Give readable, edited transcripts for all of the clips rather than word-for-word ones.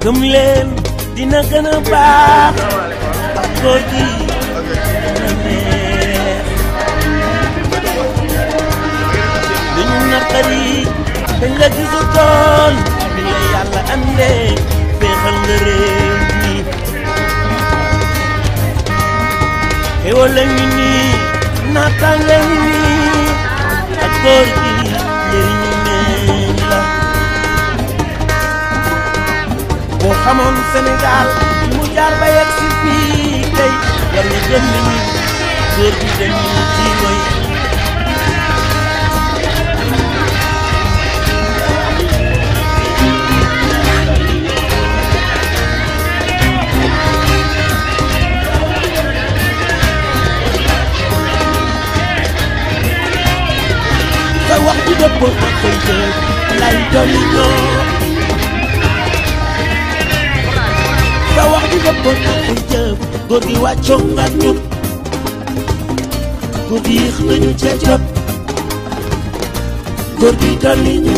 gëm leen dina gën a baax ak góor gi dina neex li ñu naqari dañ la gisu toon bi la yàlla andee féexal nga réew mi xéwal la ngi nii naataange ngi nii ak góor gi njëriñu neen la boo xamoon Sénégal mu jaar ba yegg si fii tey war nga gëm ni góor gi dañu ci moy sa wax ju dëppoo ak koy jël lay dolli ñoo sa wax ju dëppoo ak koy jël góor gi wàccoo nga ñun góor gi yéex nañu ca jot góor gi dolli ñu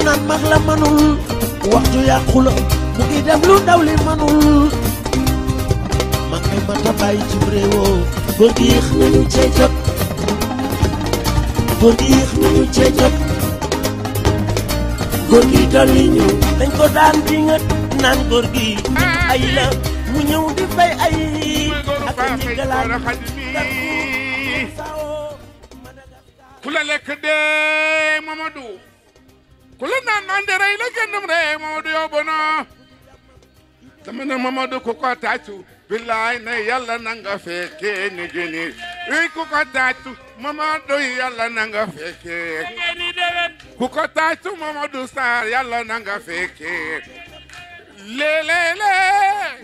naan mag la manul wax ju yàqu la mu ngi def lu ndaw li manul mag ne mata bàyyi ci réewoo góor gi yéex nañu ca jot góor gi yéex nañu ca jot góor gi dolli ñu dañ ko daan di nga naan góor gi ay la mu ñëw di fay ay ak njëgalaat ku la lekk dee Mamadou ku la naan mande rey la gëndum rey Mamadou yow bono dama ne Mamadou ku ko tàccu billaay ne yàlla na nga fekkee ni gëni uy ku ko tàccu Mamadou yàlla na nga fekkee ku ko tàccu Mamadou Sarr yàlla na nga fekkee léeg-léeg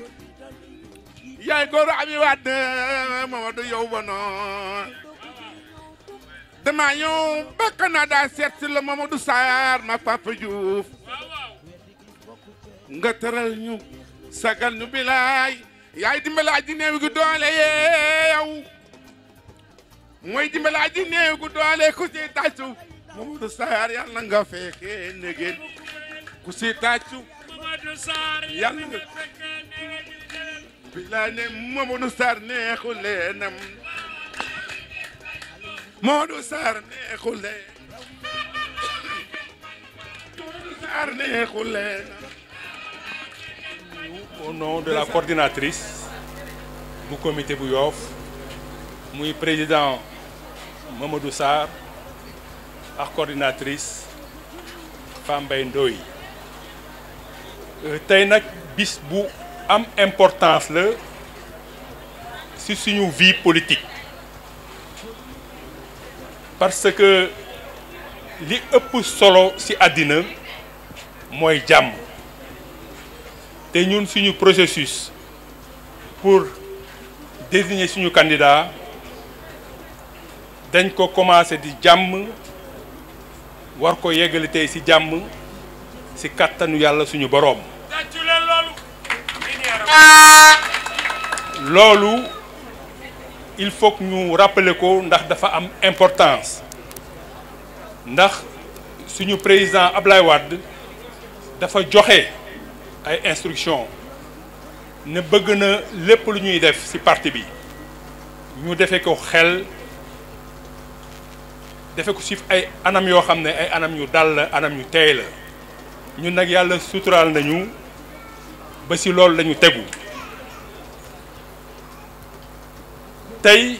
yaay góor Abi Wade Mamadou yow bono dama ñëw ba Canada seet si la Mamadou Sarr ma Papa Diouf nga tëral ñu sagal ñu bilaay yaay dimbali aji néew gu doole yow mooy dimbali aji néew gu doole ku si tàccu Mamadou Sarr yàlla nga fekkee negeen ku si tàccu yàlla nga bilaay ne Mamadou Sarr neexu leenam Mamadou Sarr neexu leen Sarr neexu leen. Au nom de la coordinatrice du comité bu Yoff muy président Mamadou Sarr ak coordinatrice Fambaye Ndoye tey nag bis bu am importance la ci suñu vie politique parce que li ëpp solo ci àddina mooy jàmm te ñun suñu processus pour désigner suñu candidat dañ ko commencé di jàmm war ko yeggali tey ci jàmm ci kàttanu yàlla suñu boroom loolu il faut que ñu rappeler ko ndax dafa am importance ndax suñu président Ablaye Wade dafa joxe ay instructions ne bëgg na lépp lu ñuy def ci parti bi ñu defe ko xel defe ko ci ay anam yoo xam ne ay anam yu dal la anam yu teey la ñun nag yàlla suturaal nañu ba ci loolu lañu tegu tey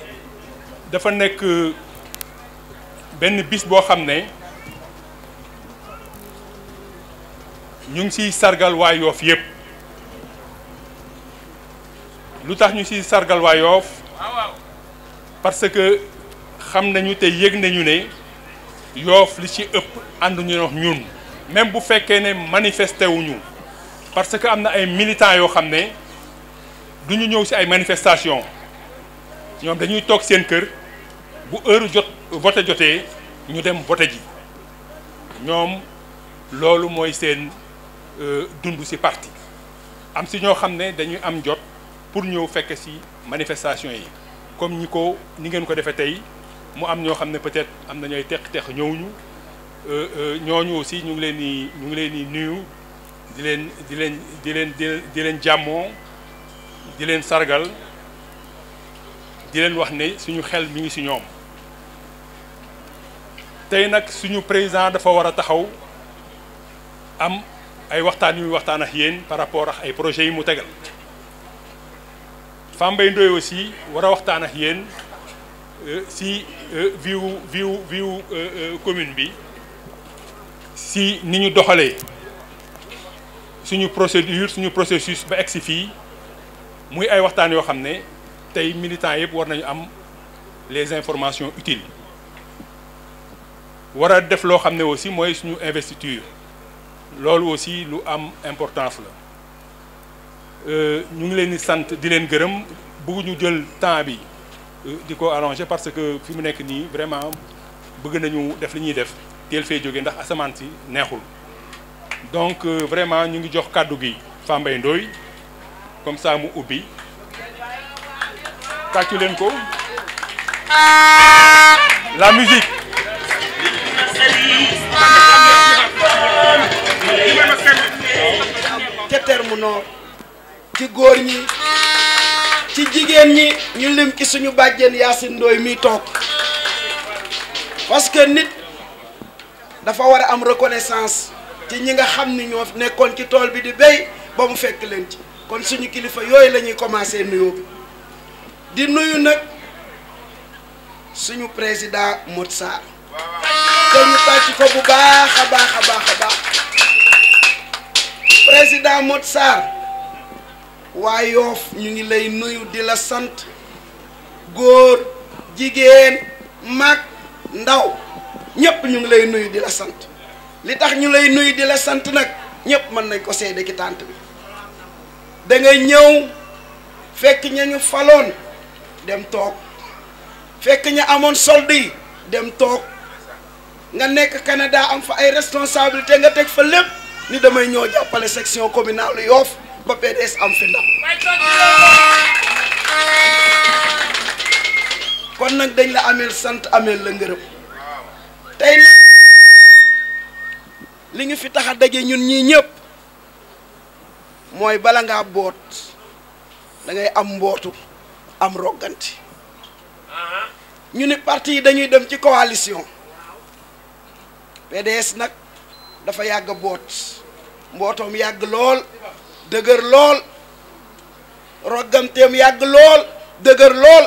dafa nekk benn bis boo xam ne ñu ngi ciy sargal waa Yoff yépp lu tax ñu ciy sargal waa Yoff parce que xam nañu te yëg nañu ne Yoff li ci ëpp ànduñu wax ñun même bu fekkee ne manifesté wuñu parce que am na ay militants yoo xam ne duñu ñëw ci ay manifestations ñoom dañuy toog seen kër bu heure jot vote jotee ñu dem vote ji ñoom loolu mooy seen dund ci parti am ci ñoo xam ne dañuy am jot pour ñëw fekk ci manifestation yi comme ni ngeen ko defee tey mu am ñoo xam ne peut-être am na ñooy teq-teq ñëwuñu ñooñu aussi ñu ngi leen di nuyu di leen jàmmoo di leen sargal di leen wax ne suñu xel mi ngi ci ñoom tey nag suñu président dafa war a taxaw am ay waxtaan yu waxtaan ak yéen par rapport ak ay projets yi mu tegal Fambaye Ndoye aussi war a waxtaan ak yéen si viu commune bi si ni ñu doxalee suñu procédure suñu processus ba egsi fii muy ay waxtaan yoo xam ne tey militants yëpp war nañu am les informations utiles war a def loo xam ne aussi mooy suñu investiture loolu aussi lu am importance la ñu ngi leen di sant di leen gërëm bëgguñu jël temps bi di ko allonger parce que fi mu nekk nii vraiment bëgg nañu def li ñuy def teel fee jógee ndax asamaan si neexul donc vraiment ñu ngi jox kàddu gi Fambaye Ndoye comme ça mu ubbi tàccu leen ko la musique ca terme nord ci góor ñi ci jigéen ñi ñu lim ci suñu bàjjen Yacine Ndoye mi toog parce que nit dafa war a am reconnaissance ci ñi nga xam ni ñoo nekkoon ci tool bi di béy ba mu fekk leen ci kon suñu kilifa yooyu la ñuy commencé nuyoo bi di nuyu nag suñu président Modou Sarr te ñu tàcc ko bu baax a baax a baax a baax président Modou Sarr waa Yoff ñu ngi lay nuyu di la sant góor jigéen mag ndaw ñëpp ñu ngi lay nuyu di la sant li tax ñu lay nuyu di la sant nag ñëpp mën nañ ko seede ci tànt bi da ngay ñëw fekk ña ñu faloon dem toog fekk ña amoon solde yi dem toog nga nekk Canada am fa ay responsabilité nga teg fa lépp ni damay ñëw jàppale section communale Yoff ba PDS am fi ndam kon nag dañ la ameel sant ameel la ngërëm tey li ñu fi tax a daje ñun ñii ñëpp mooy bala ngaa boot da ngay am mbootu am rogganti ñu ni parti yi dañuy dem ci coalition PDS nag dafa yàgg boot mbootoom yàgg lool dëgër lool rogganteem yàgg lool dëgër lool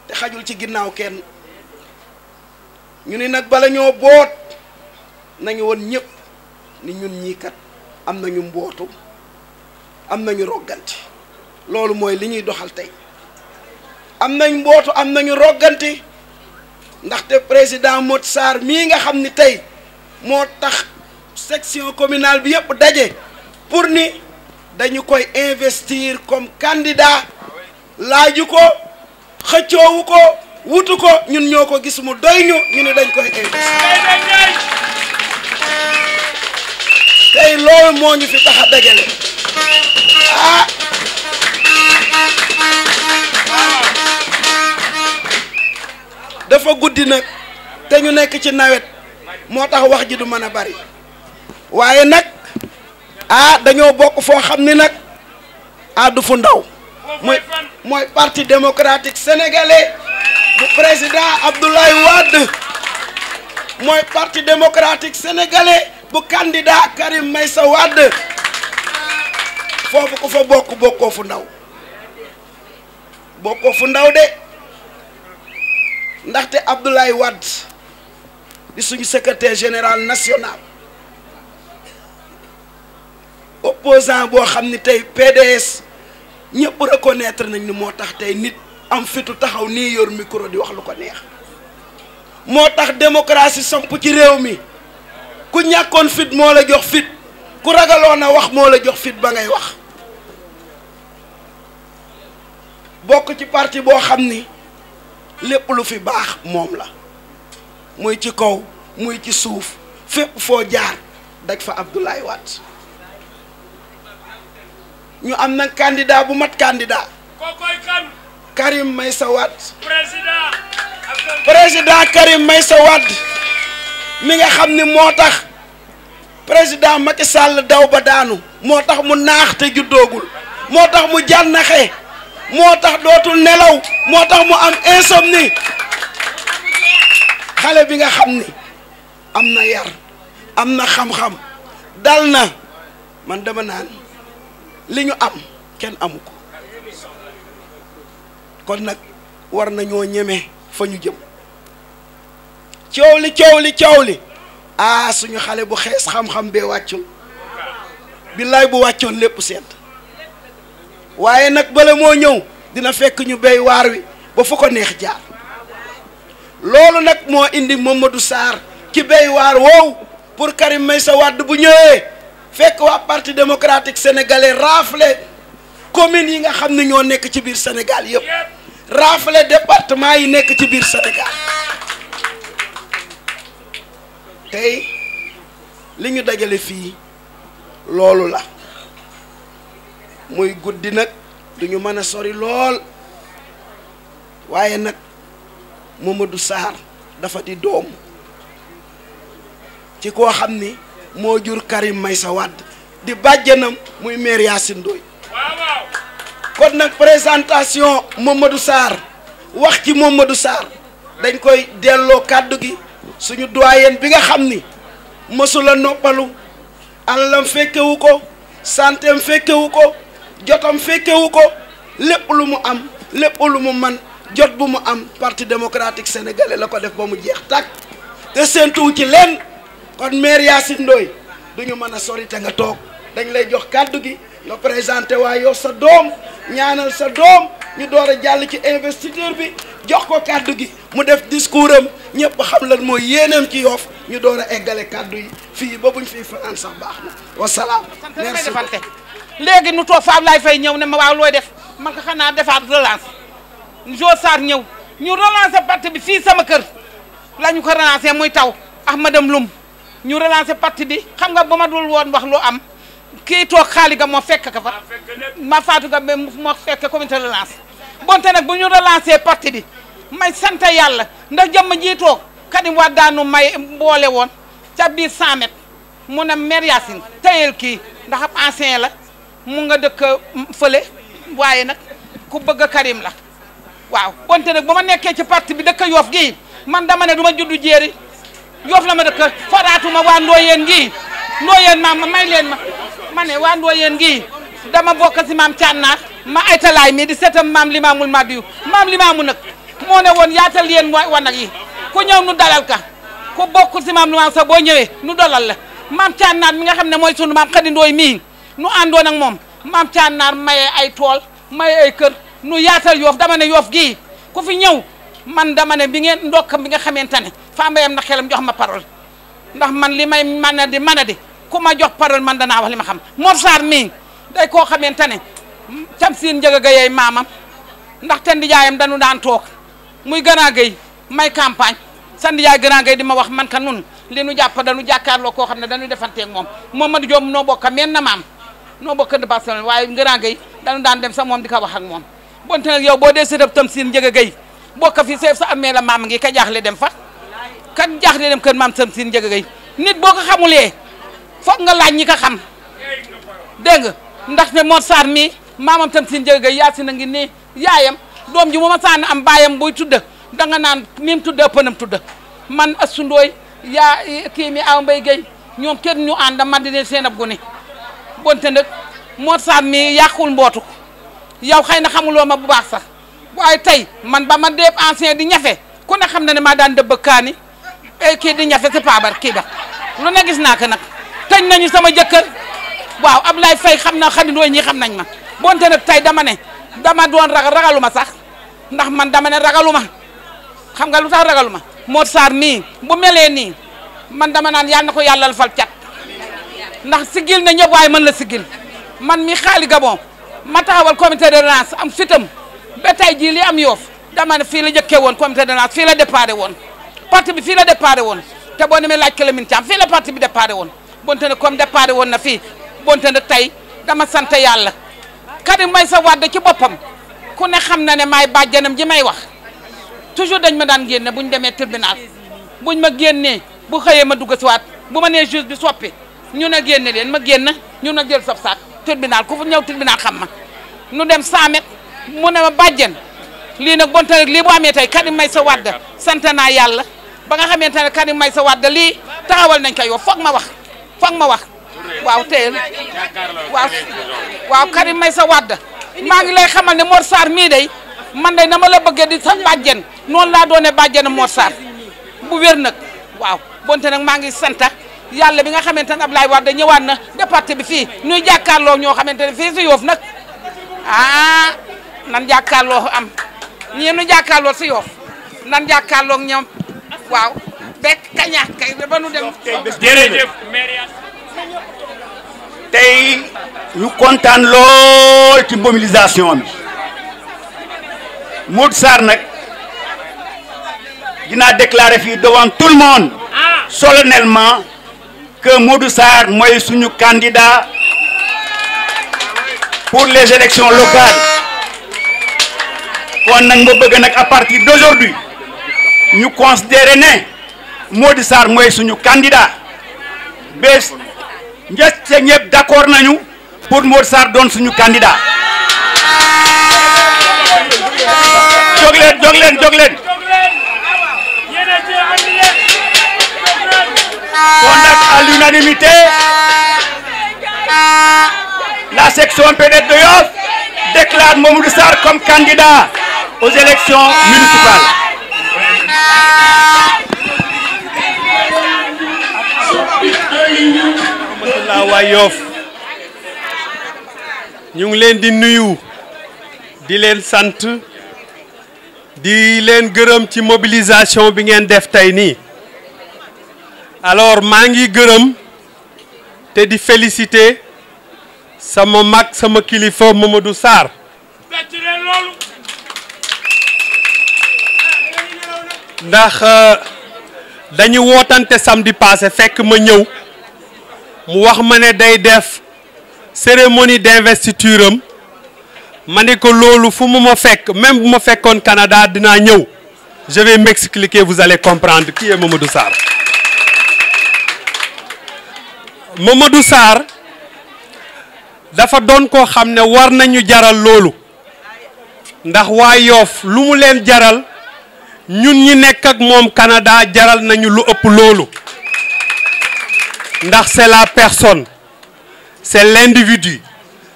te xajul ci ginnaaw kenn ñu ni nag bala ñoo boot nañu woon ñëpp ni ñun ñii kat am nañu mbootu am nañu rogganti loolu mooy li ñuy doxal tey am nañ mbootu am nañu rogganti ndaxte président Modou Sarr mii nga xam ni tey moo tax section communale bi yëpp daje pour ni dañu koy investir comme candidat laaju ko xëccoowu ko wutu ko ñun ñoo ko gis mu doy ñu ni dañ koy investir tey loolu moo ñu fi tax a dajale ah dafa guddi nag te ñu nekk ci nawet moo tax wax ji du mën a bari waaye nag ah dañoo bokk foo xam ni nag ah du fu ndaw mooy parti démocratique sénégalais bu président Abdoulaye Wade mooy parti démocratique sénégalais bu candidat Karim Meïssa Wade foofu ku fa bokk bokkoo fu ndaw de ndaxte Abdoulaye Wade di suñu secrétaire général national opposant boo xam ni tey PDS ñëpp reconnaître nañ ni moo tax tey nit am fitu taxaw nii yor micro di wax lu ko neex moo tax démocratie samp ci réew mi ku ñàkkoon fit moo la jox fit ku ragaloon a wax moo la jox fit ba ngay wax bokk ci parti boo xam ni lépp lu fi baax moom la muy ci kaw muy ci suuf fépp foo jaar daj fa Abdoulaye Wade ñu am nag candidat bu mat candidat Karim Meïssa Wade président Karim Meïssa Wade mi nga xam ni moo tax président Macky Sall daw ba daanu moo tax mu naax te juddoogul moo tax mu jànnaxe moo tax dootul nelaw moo tax mu am insomnie xale bi nga xam ni am na yar am na xam-xam dal na man dama naan li ñu am kenn amu ko kon nag war nañoo ñeme fa ñu jëm coow li ah suñu xale bu xees xam-xam bee wàccul billaay bu wàccoon lépp seet waaye nag bala moo ñëw dina fekk ñu béy waar wi ba fu ko neex jaar loolu nag moo indi Mamadou Sarr ci béy waar woow pour Karim Meïssa Wade bu ñëwee fekk waa parti démocratique sénégalais rafle communes yi nga xam ne ñoo nekk ci biir Sénégal yëpp rafle département yi nekk ci biir Sénégal tey li ñu dajale fii loolu la muy guddi nag duñu mën a sori lool waaye nag Mamadou Sarr dafa di doom ci koo xam ni moo jur Karim Meïssa Wade di bàjjanam muy maire Yacine Ndoye kon nag présentation Mamadou Sarr wax ci Mamadou Sarr dañ koy delloo kàddu gi suñu doyen bi nga xam ni mësula noppalu alalam fekkewu ko santeem fekkewu ko jotam fekkewu ko lépp lu mu am lépp lu mu man jot bu mu am parti démocratique sénégalais la ko def ba mu jeex tàkk te séentuwu ci leen kon maire Yacine Ndoye duñu mën a sori te nga toog dañ lay jox kàddu gi nga présenté waa yow sa doom ñaanal sa doom ñu door a jàll ci investiture bi jox ko kàddu gi mu def discours am ñëpp xam lan mooy yéenam ci Yoff ñu door a eggale kàddu yi fii ba buñ fiy fanaan sax baax na wasalaam. merci léegi nu toog fa Ablaye Faye ñëw ne ma waaw looy def man ko xanaa defaat relance Jo Sarr ñëw ñu relancer parti bi fii sama kër la ñu ko relancer muy taw ak madame Loum ñu relancer parti bi xam nga ba ma dul woon wax lu am kii toog xaali ga moo fekk ka fa ma faatu ga moo fekk comité de relance bonte nag bu ñu relancer parti bi may sant yàlla ndax jëmm ji toog Karim Wade daanu may boole woon ca biir 100 mètres mu ne maire Yacine tayel kii ndax ab ancien la mu nga dëkk fële waaye nag ku bëgg Karim la waaw bonte nag ba ma nekkee ci parti bi dëkk Yoff gii man dama ne du ma juddu jéeri Yoff la ma dëkk faraatuma waa Ndoyeen gii Ndoyeen maam may leen ma ne waa Ndoyeen gii dama bokk si maam Thiannaar ma aytalaay mi di seetam maam Limaamul Madiyu maam Limaamu nag moo ne woon yaatal yéen wanag yi ku ñëw nu dalal ka ku bokk si maam Limaamu sax boo ñëwee nu dalal la maam Thiannaar mi nga xam ne mooy sunu maam Khady Ndoye mii nu àndoon ak moom maam Thiannaar maye ay tool maye ay kër nu yaatal Yoff dama ne Yoff gii ku fi ñëw man dama ne bi ngeen ndokkam bi nga xamante ne fa mbayam na xelam jox ma parole ndax man li may mën a di ku ma jox parole man danaa wax li ma xam Mor Sarr mii day koo xamante ne Tamsir Ndiaga Gueye maamam ndax te ndijaayam dañu daan toog muy Grand Gueye may campagne sa ndijaay Grand Gueye di ma wax man ka nun li nu jàpp dañu jàkkaarloo koo xam ne dañuy defanteeg moom Mamadou Diop noo bokk men na maam noo bokk de Barcelone waaye Grand Gueye dañu daan dem sa moom di ko wax ak moom bonte nag yow boo dee sëtëb Tamsir Ndiaga Gueye bokk fi seef sa amee la maam ngi ka jaaxle dem fa ka jaaxle dem kër maam Tamsir Ndiaga Gueye nit boo ko xamulee foog nga laaj ñi ko xam dégg nga ndaxte Mor Sarr mii maamam Tamsir Ndiaga Gueye Yacine a ngi nii yaayam doom ji bu ma sànni am baayam buy tudda danga naan mim tudda ëppanam tudda man Assou Ndoye yaa kii mi aw Mbaye Gueye ñoom kenn ñu ànd man di leen seen ab gune bonte nag Mor Sarr mii yàqul mbootu yow xëy na xamuloo ma bu baax sax waaye tey man ba ma deeb ancien di ñafe ku ne xam na ne maa daan dëbb kaani kii di ñafe si paabar kii ba lu ne gis naa ko nag tëj nañu sama jëkkër waaw Ablaye Faye xam na Khady Ndoye ñii xam nañ ma bonte nag tey dama ne dama doon ragaluma sax ndax man dama ne ragaluma xam nga lu tax ragaluma Mor Sarr mii bu melee nii man dama naan yàlla na ko yàllal fal cat ndax sigil na ñëpp waaye mën la sigil man mi xaali Gabon ma taxawal comité de relance am fitam ba tey jii li am Yoff dama ne fii la jëkkee woon comité de relance fii la déparé woon parti bi fii la déparé woon te boo demee laaj Lamine Thiam fii la parti bi déparé woon bonte ne comme déparé woon na fii bonte ne tey dama sant yàlla Karim Meïssa Wade ci boppam ku ne xam na ne maay bàjjanam ji may wax toujours dañ ma daan génne buñ demee tribunal buñ ma génnee bu xëyee ma dugg si waat bu ma nee juge bi soppi ñu ne génne leen ma génn ñu ne jël sab saak tribunal ku fu ñëw tribunal xam ma nu dem 100 mètres mu ne ma bàjjen lii nag bonte nag lii bu amee tey Karim Meïssa Wade sant naa yàlla ba nga xamante ne Karim Meïssa Wade lii taxawal nañ ko yow foog ma wax waaw tey waaw Karim Meïssa Wade maa ngi lay xamal ne Mor Sarr mii day man day dama la bëggee di sa bàjjen noonu laa doone bàjjen Mor Sarr bu wér nag waaw bonte nag maa ngi sant yàlla bi nga xamante ne Abdoulaye Wade ñëwaat na département bi fii ñuy jàkkaarloo ñoo xamante ne fii si Yoff nag nan jàkkaarloo am ñii nu jàkkaarloo si Yoff nan jàkkaarloo ñoom waaw bekk kaña kay ba nu dem. jërëjëf tey ñu kontaan lool ci mobilisation bi Modou Sarr nag dinaa déclarer fii devant tout le monde solennellement que Modou Sarr mooy suñu candidat pour les élections locales kon nag ma bëgg nag à partir d'aujourd'hui ñu considérer ne Modou Sarr mooy suñu candidat bés njëkk ñëpp d'accord nañu pour Modou Sarr doon suñu candidat jóg leen kon nag à l'unanimité la section PDS de Yoff déclare Mamadou Sarr comme candidat aux élections municipales. waa Yoff ñu ngi leen di nuyu di leen sant di leen gërëm ci mobilisation bi ngeen def tey nii alors maa ngi gërëm te di féliciter sama mag sama kilifa Mamadou Sarr ndax dañu wootante samedi passé fekk ma ñëw mu wax ma ne day def cérémonie d'investiture am ma ne ko loolu fu mu ma fekk même bu ma fekkoon Canada dinaa ñëw je vais m'expliquer vous allez comprendre qui est Mamadou Sarr. Mamadou Sarr dafa doon koo xam ne war nañu jaral loolu ndax waa Yoff lu mu leen jaral ñun ñi nekk ak moom Canada jaral nañu lu ëpp loolu ndax c'est la personne c'est l'individu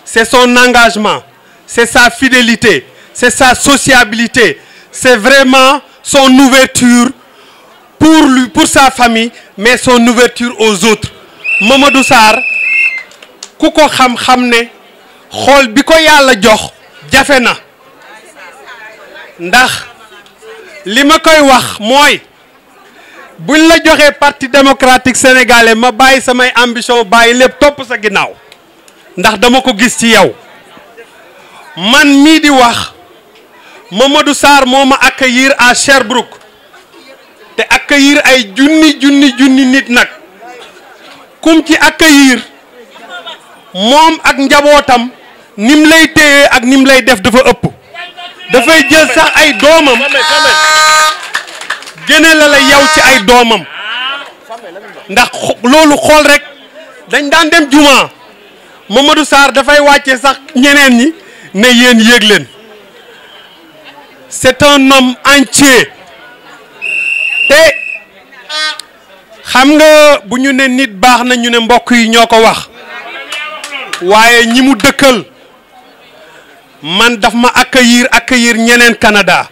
c'est son engagement c'est sa fidélité c'est sa sociabilité c'est vraiment son ouverture pour lui pour sa famille mais son ouverture aux autres Mamadou Sarr ku ko xam-xam ne xool bi ko yàlla jox jafe na ndax li ma koy wax mooy buñ la joxee parti démocratique sénégalais ma bàyyi samay ambition bàyyi lépp topp sa ginnaaw ndax dama ko gis ci yow man mii di wax Mamadou Sarr moo ma accueillir à Sherbrooke te accueillir ay junni nit nag kum ci accueillir moom ak njabootam nim lay téye ak nim lay def dafa ëpp dafay jël sax ay doomam gëne la yow ci ay doomam ndax loolu xool rek dañ daan dem juma Mamadou Sarr dafay wàcce sax ñeneen ñi ne yéen yéeg leen c'est un homme entier te xam nga bu ñu ne nit baax na ñu ne mbokk yi ñoo ko wax waaye ñi mu dëkkal man daf ma accueillir ñeneen Canada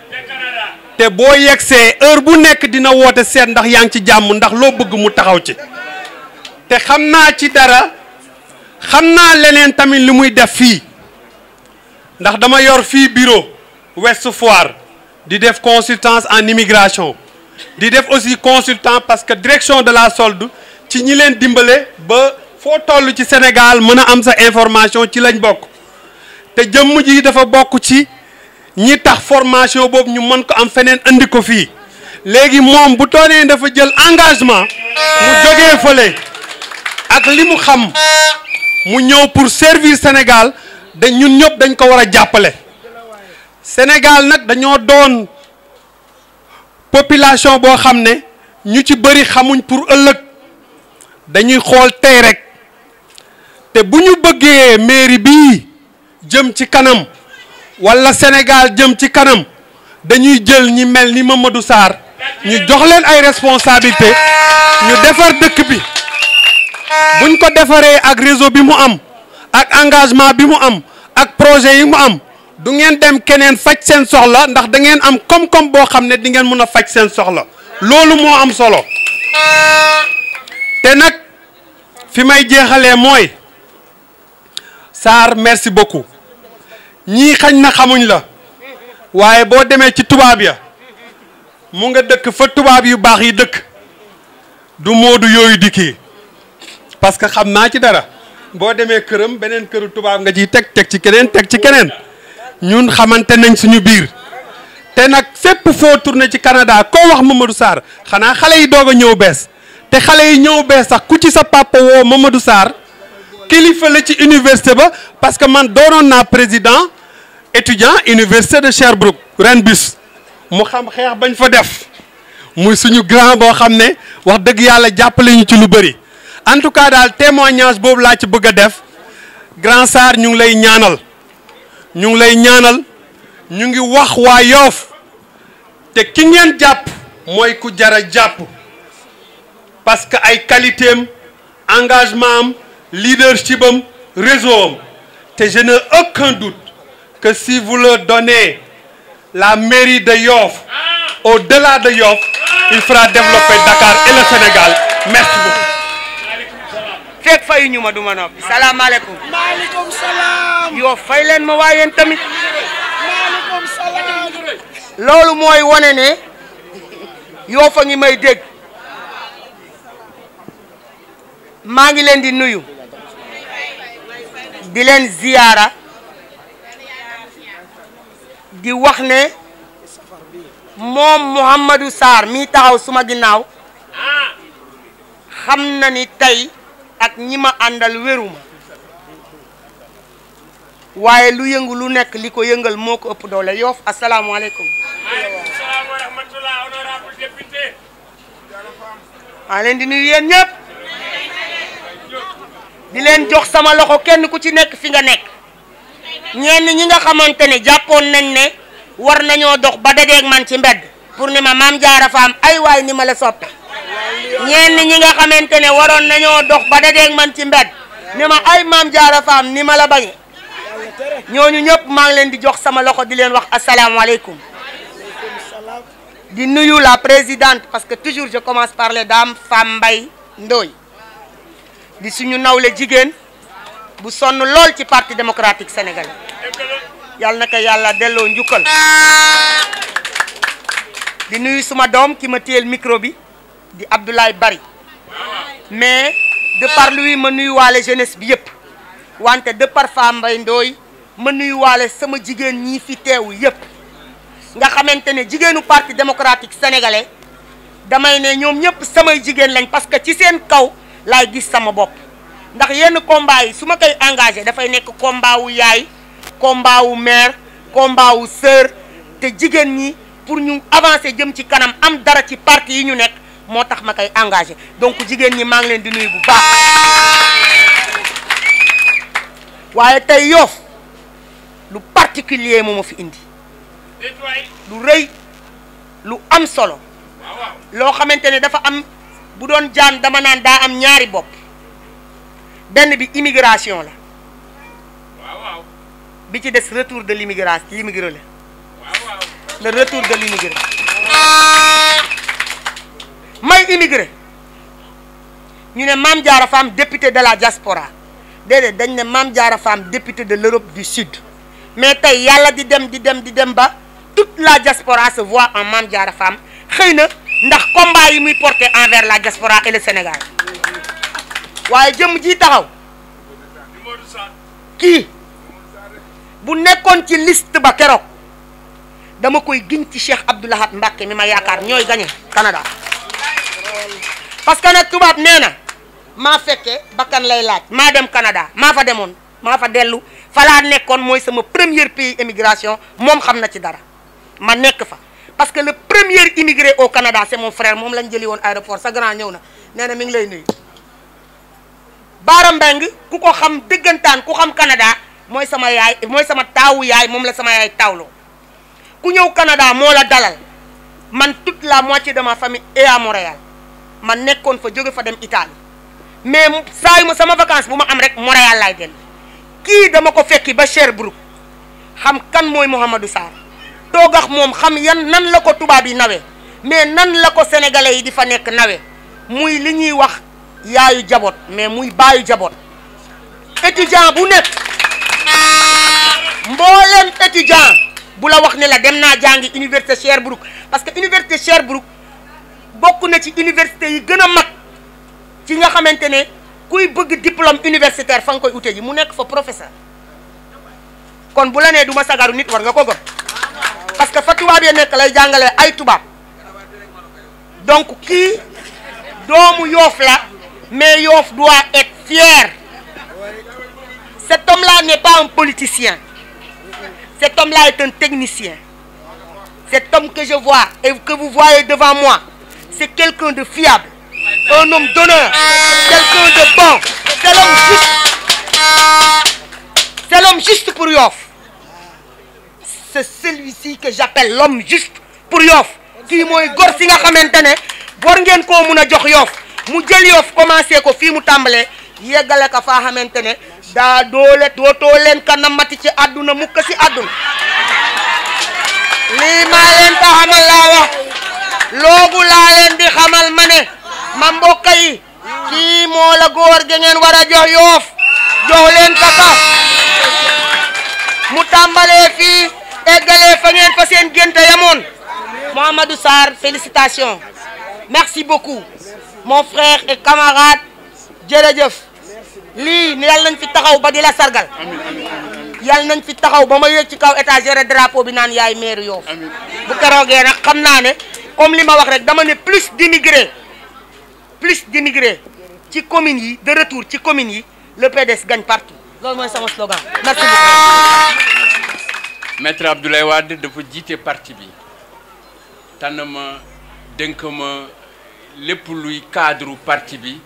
te boo yegsee heure bu nekk dina woote seet ndax yaa ngi ci jàmm ndax loo bëgg mu taxaw ci te xam naa ci dara xam naa leneen tamit li muy def fii ndax dama yor fii bureau Ouest Foire di def consultance en immigration di def aussi consultant parce que direction de la solde ci ñi leen dimbale ba foo toll ci Sénégal mën a am sa information ci lañ bokk te jëmm ji dafa bokk ci ñi tax formation boobu ñu mën ko am feneen andi ko fii léegi moom bu toonee dafa jël engagement mu jógee fële ak li mu xam mu ñëw pour servir Sénégal da ñun ñëpp dañ ko war a jàppale Sénégal nag dañoo doon population boo xam ne ñu ci bëri xamuñ pour ëllëg dañuy xool tey rek te bu ñu bëggee mairie bii jëm ci kanam walla Sénégal jëm ci kanam dañuy jël ñi mel ni Mamadou Sarr ñu jox leen ay responsabilité ñu defar dëkk bi buñ ko defaree ak réseau bi mu am ak engagement bi mu am ak projet yi mu am du ngeen dem keneen faj seen soxla ndax da ngeen am koom-koom boo xam ne di ngeen mën a faj seen soxla loolu moo am solo te nag fi may jeexalee mooy Sarr merci beaucoup ñii xañ na xamuñ la waaye boo demee ci tubaab ya mu nga dëkk fa tubaab yu baax yi dëkk du moodu yooyu di kii parce que xam naa ci dara boo demee këram beneen këru tubaab nga ciy teg ci keneen ñun xamante nañ suñu biir te nag fépp foo tourné ci Canada koo wax Mamadou Sarr xanaa xale yi doog a ñëw bees te xale yi ñëw bees sax ku ci sa papa woo Mamadou Sarr kilifa la ci université ba parce que man doonoon naa président étudiant université de Sherbrooke Renbus mu xam xeex bañ fa def muy suñu grand boo xam ne wax dëgg yàlla jàppale ñu ci lu bëri en tout cas daal témoignage boobu laa ci bëgg a def grand Sarr ñu ngi lay ñaanal ñu ngi wax waa Yoff te ki ngeen jàpp mooy ku jara jàpp parce que ay qualité am engagement am leadership am réseau am te je n'ai aucun doute que si vous leur donnez la mairie de Yoff au-delà de Yoff il fera développer Dakar et le Sénégal merci beaucoup. fekk fayu ñu ma duma noppi salaamaaleykum. maaleykum salaam. Yoff fay leen ma waa yéen tamit. maaleykum salaam. loolu mooy wane ne Yoff a ngi may dégg maa ngi leen di nuyu di leen ziyaara di wax ne moom Mouhamadou Sarr mi taxaw suma ginnaaw xam na ni tey ak ñi ma àndal wéruma waaye lu yëngu lu nekk li ko yëngal moo ko ëpp doole Yoff asalaamaaleykum. maaleykum salaam wa rahmatulah honorable député. maa leen di nuyu yéen ñëpp di leen jox sama loxo kenn ku ci nekk fi nga nekk ñenn ñi nga xamante ne jàppoon nañ ne war nañoo dox ba dajeeg man ci mbedd pour ni ma Mame Diarra Fam ay waay ni ma la soppe ñenn ñi nga xamante ne waroon nañoo dox ba dajeeg man ci mbedd ni ma ay Mame Diarra Fam ni ma la bañe ñooñu ñëpp maa ngi leen di jox sama loxo di leen wax asalaamaaleykum di nuyu la présidente parce que toujours je commence par les dames Fam Mbaye Ndoye di suñu nawle jigéen bu sonn lool ci parti démocratique sénégalais yàlla na ko yàlla delloo njukkal di nuyu suma doom ki ma téyel micro bi di Abdoulaye Bari mais de par lui ma nuyu waale jeunesse bi yëpp wante de par Fam Mbaye Ndoye ma nuyu waale sama jigéen ñi fi teew yëpp nga xamante ne jigéenu parti démocratique sénégalais damay ne ñoom ñëpp samay jigéen lañ parce que ci seen kaw laay gis sama bopp ndax yenn combat yi su ma koy engagé dafay nekk combat wu yaay combat wu mère combat wu sœur te jigéen ñi pour ñu avancer jëm ci kanam am dara ci parti yi ñu nekk moo tax ma koy engagé donc jigéen ñi maa ngi leen di nuyu bu baax waaye tey Yoff lu particulier moo ma fi indi lu rëy lu am solo loo xamante ne dafa am bu doon jaan dama naan daa am ñaari bopp benn bi immigration la bi ci des retour de l'immigration l'immigré la le retour de l'immigré may immigré ñu ne Mame Diarra Fam député de la diaspora déedéet dañ ne Mame Diarra Fam député de l'Europe du Sud mais tey yàlla di dem ba toute la diaspora se voit en Mame Diarra Fam xëy na ndax combat yi muy porter envers la diaspora et le Sénégal waaye jëm ji taxaw kii bu nekkoon ci liste ba keroog dama koy giñ ci Cheikh Abdou Lahad Mbacké mi ma yaakaar ñooy gagné Canada parce que nag tubaab nee na maa fekke bakkan lay laaj maa dem Canada maa fa demoon maa fa dellu fa laa nekkoon mooy sama premier pays émigration moom xam na ci dara ma nekk fa parce que le premier immigré au Canada c'est mon frère moom lañ jëli woon aéroport sa grand ñëw na nee na mi ngi lay nuyu. Baara Mbeng ku ko xam dëggantaan ku xam Canada mooy sama yaay mooy sama taawu yaay moom la sama yaay taawloo ku ñëw Canada moo la dalal man toute la moitié de ma famille est à Montréal man nekkoon fa jóge fa dem Italie mais saa yu ma sama vacance bu ma am rek Montréal laay dellu kii dama ko fekki ba Sherbrooke xam kan mooy Mouhamadou Sarr toogax moom xam yan nan la ko tubaab yi nawe mais nan la ko sénégalais yi di fa nekk nawe muy li ñuy wax yaayu jaboot mais muy baayu jaboot étudiant bu nekk mboolem étudiant bu la wax ne la dem naa jàngi université Sherbrooke parce que université Sherbrooke bokk na ci université yi gën a mag ci nga xamante ne kuy bëgg diplôme universitaire fa nga koy ute ji mu nekk fa professeur kon bu la nee du ma sagaru nit war nga ko gëm parce que fa tubaab yi nekk lay jàngale ay tubaab donc kii doomu Yoff la mais Yoff doit être fier. Cet homme-là n'est pas un politicien. Cet homme-là est un technicien. Cet homme que je vois et que vous voyez devant moi, c'est quelqu'un de fiable, un homme d'honneur, quelqu'un de bon. C'est l'homme juste. C'est l'homme juste pour Yoff. C'est celui-ci que j'appelle l'homme juste pour Yoff. Kii mooy góor si nga xamante ne war ngeen koo mun a jox Yoff mu jël Yoff commencé ko fii mu tàmbalee yeggale ka faa xamante ne daa dootoo leen kanamati ci àdduna mukk si àdduna lii maa leen ko xamal laa wax loogu laa leen di xamal ma ne ma mbokk yi kii moo la góor gi ngeen war a jox Yoff jox leen ka fa mu tàmbalee fii eggalee fa ngeen fa seen génte yamoon Mouhamadou Sarr félicitations merci beaucoup mon frère et camarade jërëjëf lii yàlla nañ fi taxaw ba di la sargal yàlla nañ fi taxaw ba ma yéeg ci kaw étagère drapeau bi naan yaay maire Yoff bu keroogee nag xam naa ne comme li ma wax rek dama ne plus d'immigrés ci communes yi de retour ci communes yi le PDS gagne partout loolu mooy sama slogan merci beaucoup. Maître Abdoulaye Wade dafa jiite parti bi tànn ma dénk ma lépp luy cadre parti bi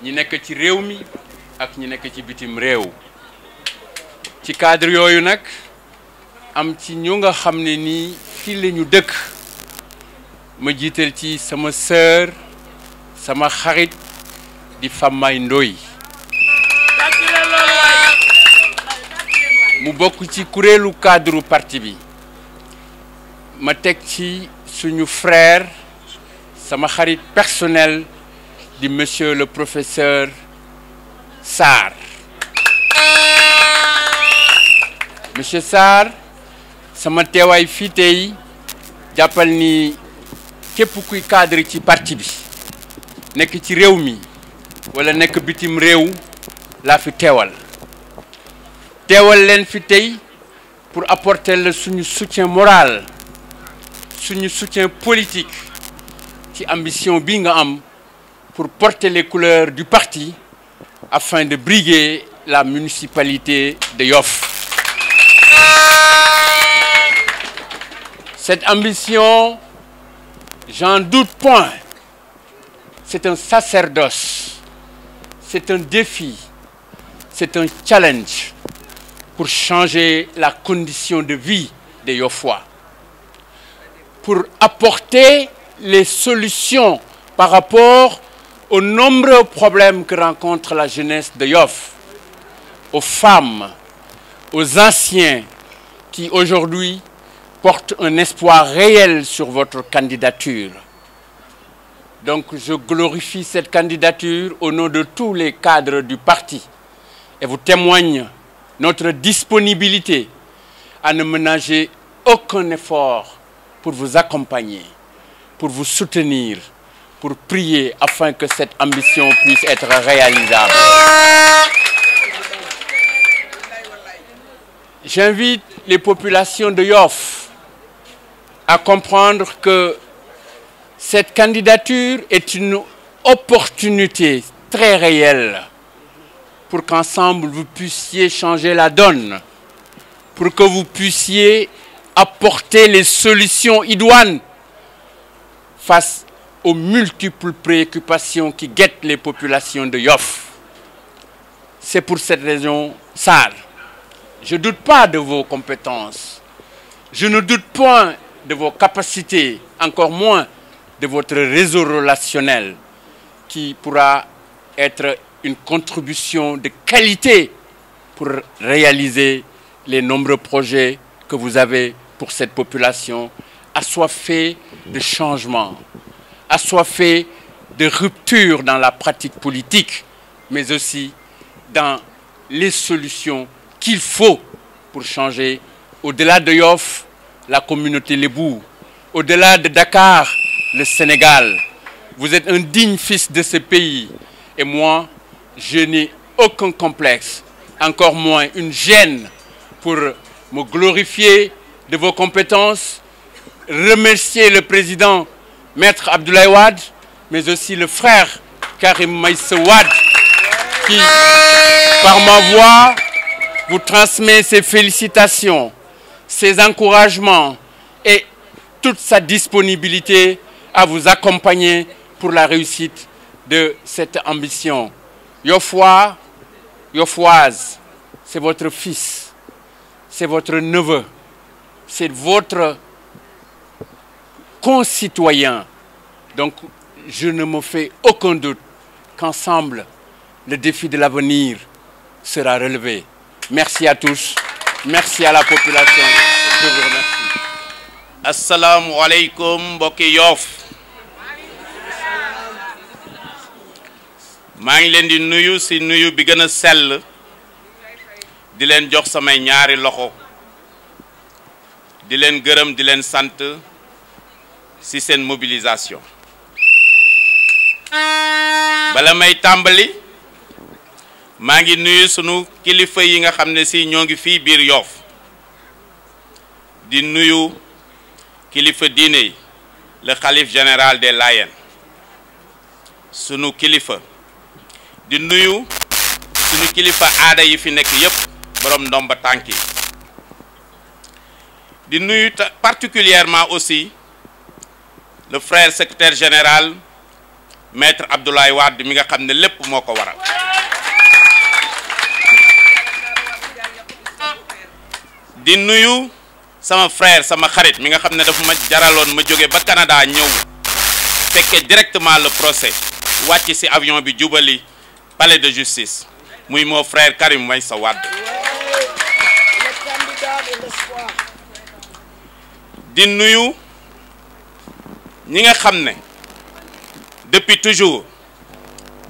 ñi nekk ci réew mi ak ñi nekk ci bitim réew ci cadre yooyu nag am ci ñu nga xam ne nii fii la ñu dëkk ma jiital ci sama sœur sama xarit di Famay Ndoye mu bokk ci kuréelu cadre parti bi ma teg ci suñu frère sama xarit personnel di monsieur le professeur Sarr monsieur Sarr sama teewaay fii tey jàppal ni képp kuy cadre ci parti bi nekk ci réew mi wala nekk bitim réew laa fi teewal leen fi tey pour apporter le suñu soutien moral suñu soutien politique ci ambition bi nga am pour porter les couleurs du parti afin de briguer la municipalité de Yoff. Cette ambition, j'en doute point, c'est un sacerdoce, c'est un défi, c'est un challenge pour changer la condition de vie des Yoffois, pour apporter les solutions par rapport aux nombreux problèmes que rencontre la jeunesse de Yoff, aux femmes, aux anciens qui aujourd'hui portent un espoir réel sur votre candidature. Donc je glorifie cette candidature au nom de tous les cadres du parti et vous témoigne notre disponibilité à ne ménager aucun effort pour vous accompagner, pour vous soutenir, pour prier afin que cette ambition puisse être réalisable. J'invite les populations de Yoff à comprendre que cette candidature est une opportunité très réelle pour qu'ensemble vous puissiez changer la donne, pour que vous puissiez apporter les solutions idoines face aux multiples préoccupations qui guettent les populations de Yoff. C'est pour cette raison, Sarr, je ne doute pas de vos compétences, je ne doute point de vos capacités, encore moins de votre réseau relationnel qui pourra être une contribution de qualité pour réaliser les nombreux projets que vous avez pour cette population assoiffée de changement, assoiffée de rupture dans la pratique politique, mais aussi dans les solutions qu'il faut pour changer au-delà de Yoff, la communauté Lébou, au-delà de Dakar, le Sénégal. Vous êtes un digne fils de ce pays et moi, je n'ai aucun complexe, encore moins une gêne pour me glorifier de vos compétences, remercier le président Maître Abdoulaye Wade, mais aussi le frère Karim Meïssa Wade qui, par ma voix, vous transmet ses félicitations, ses encouragements et toute sa disponibilité à vous accompagner pour la réussite de cette ambition. Yoffois, Yoffoise, c'est votre fils, c'est votre neveu, c'est votre concitoyen. Donc, je ne me fais aucun doute qu'ensemble, le défi de l'avenir sera relevé. Merci à tous. Merci à la population. Je vous remercie. Assalamu alaikum mbokki Yoff. maa ngi leen di nuyu si nuyu bi gën a sell di leen jox samay ñaari loxo di leen gërëm di leen sant si seen mobilisation. bala may tàmbali maa ngi nuyu sunu kilifa yi nga xam ne si ñoo ngi fii biir Yoff di nuyu kilifa diine yi le khalife général des Layènes sunu kilifa di nuyu sunu kilifa aada yi fi nekk yépp borom ndomba tànk yi di nuyu particulièrement aussi le frère secrétaire général maître Abdoulaye Wade mi nga xam ne lépp moo ko waral di nuyu sama frère sama xarit mi nga xam ne dafa ma jaraloon ma jóge ba Canada ñëw fekkee directement le procès wàcc ci avion bi jubali palais de justice muy mon frère Karim Meïssa Wade di nuyu ñi nga xam ne depuis toujours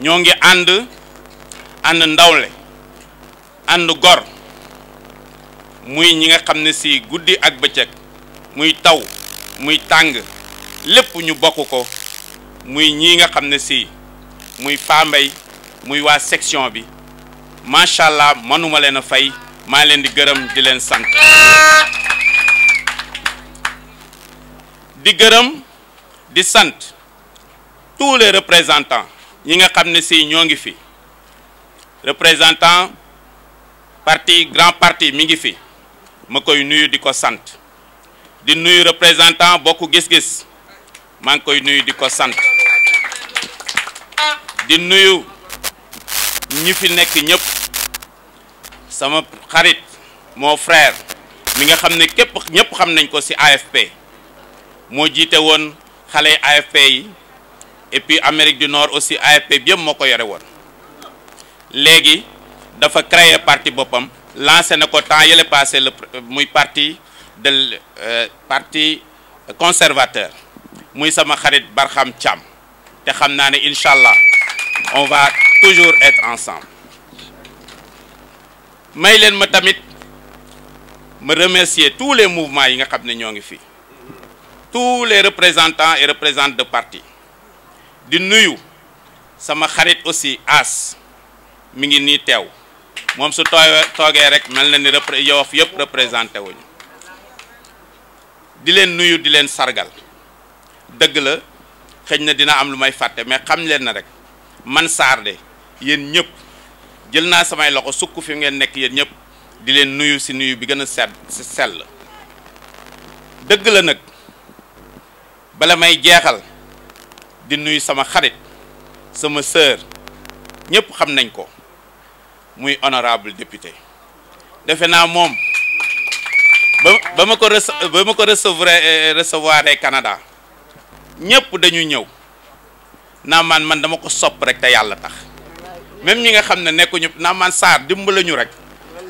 ñoo ngi ànd ndawle ànd gor muy ñi nga xam ne si guddi ak bëccëg muy taw muy tàng lépp ñu bokk ko muy ñii nga xam ne si muy Fambaye muy waa section bi macha allah mënuma leen a fay maa leen di gërëm di leen sant di gërëm di sant tous les représentants ñi nga xam ne si ñoo ngi fi représentant parti grand parti mi ngi fi ma koy nuyu di ko sant di nuyu représentant bokk gis-gis maa ngi koy nuyu di ko sant di nuyu ñi fi nekk ñëpp sama xarit mon frère mi nga xam ne ñëpp xam nañ ko ci AFP moo jiite woon xale AFP yi et puis Amérique du Nord aussi AFP bi yëpp moo ko yore woon léegi dafa créer parti boppam lancé na ko temps yële passé muy parti conservateur muy sama xarit Barham Thiam te xam naa ne incha allah on va toujours être ensemble may leen ma tamit ma remercier tous les mouvements yi nga xam ne ñoo ngi fi tous les représentants et représentantes de parti di nuyu sama xarit aussi As mi ngi nii teew moom su toogee rek mel na ni Yoff yëpp représenté wuñu di leen nuyu di leen sargal dëgg la xëy na dina am lu may fàtte mais xam leen na rek man Sarr de yéen ñëpp jël naa samay loxo sukk fi ngeen nekk yéen ñëpp di leen nuyu ci nuyu bi gën a sell dëgg la nag bala may jeexal di nuyu sama xarit sama sœur ñëpp xam nañ ko muy honorable député defe naa moom ba ma ko recevoir Canada ñëpp dañu ñëw naa man dama ko sopp rek te yàlla tax même ñi nga xam ne nekkuñu naa man Sarr dimbala ñu rek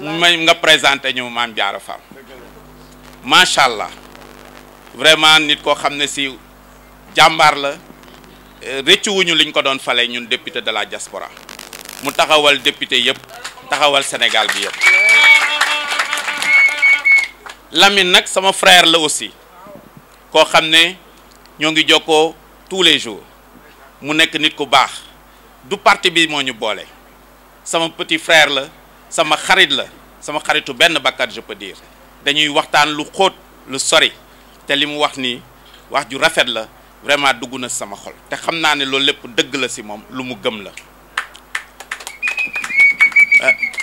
nga présenté ñu Mame Diarra Fam macha allah vraiment nit koo xam ne si jàmbaar la rëccu wuñu liñ ko doon fale ñun député de la diaspora mu taxawal député yëpp taxawal Sénégal bi yëpp. Lamine nag sama frère la aussi koo xam ne ñoo ngi jokkoo tous les jours mu nekk nit ku baax du parti bi moo ñu boole sama petit frère la sama xarit la sama xaritu benn bakkat je peux dire dañuy waxtaan lu xóot lu sori te li mu wax nii wax ju rafet la vraiment dugg na sama xol te xam naa ne loolu lépp dëgg la si moom lu mu gëm la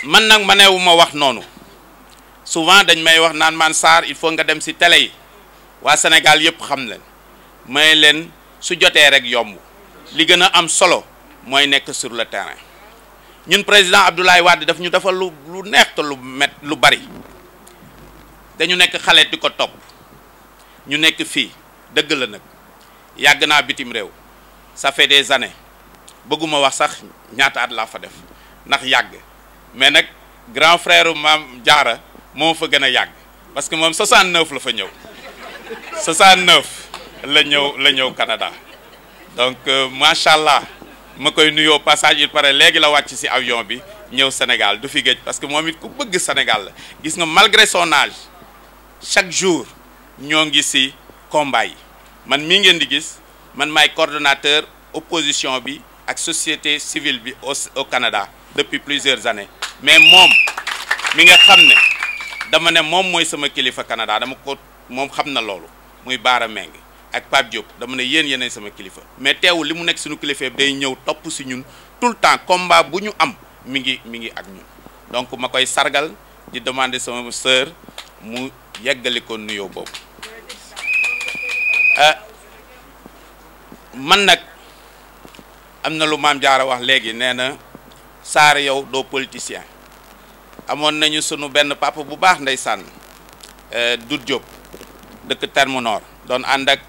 man nag ma neewu ma wax noonu souvent dañ may wax naan man Sarr il faut nga dem si télé yi waa Sénégal yëpp xam leen may leen su jotee rek yomb li gën a am solo mooy nekk sur le terrain ñun président Abdoulaye Wade daf ñu defal lu neex te lu bari dañu nekk xale di ko topp ñu nekk fii dëgg la nag yàgg naa bitim réew ça fait des années bëgguma wax sax ñaata at laa fa def ndax yàgg mais nag grand frère Mame Diarra moo fa gën a yàgg parce que moom 69 la fa ñëw 69 la ñëw Canada donc macha allah ma koy nuyoo passage il paraît léegi la wàcc ci avion bi ñëw Sénégal du fi géej parce que moom it ku bëgg Sénégal la gis nga malgré son âge chaque jour ñoo ngi ci combat yi man mii ngeen di gis man maay coordonnateur opposition bi ak société civile bi au Canada depuis plusieurs années mais moom mi nga xam ne dama ne moom mooy sama kilifa Canada dama ko moom xam na loolu muy Baara Meng ak Pape Diop dama ne yéenay sama kilifa mais teewul li mu nekk suñu kilifa day ñëw topp si ñun tout le temps combat bu ñu am mi ngi ak ñun donc ma koy sargal di demander sama sœur mu yeggali ko nuyoo boobu man nag am na lu Mame Diarra wax léegi nee na Sarr yow doo politicien amoon nañu sunu benn papa bu baax ndeysaan Doudou Diop dëkk Terme Nord doon ànd ak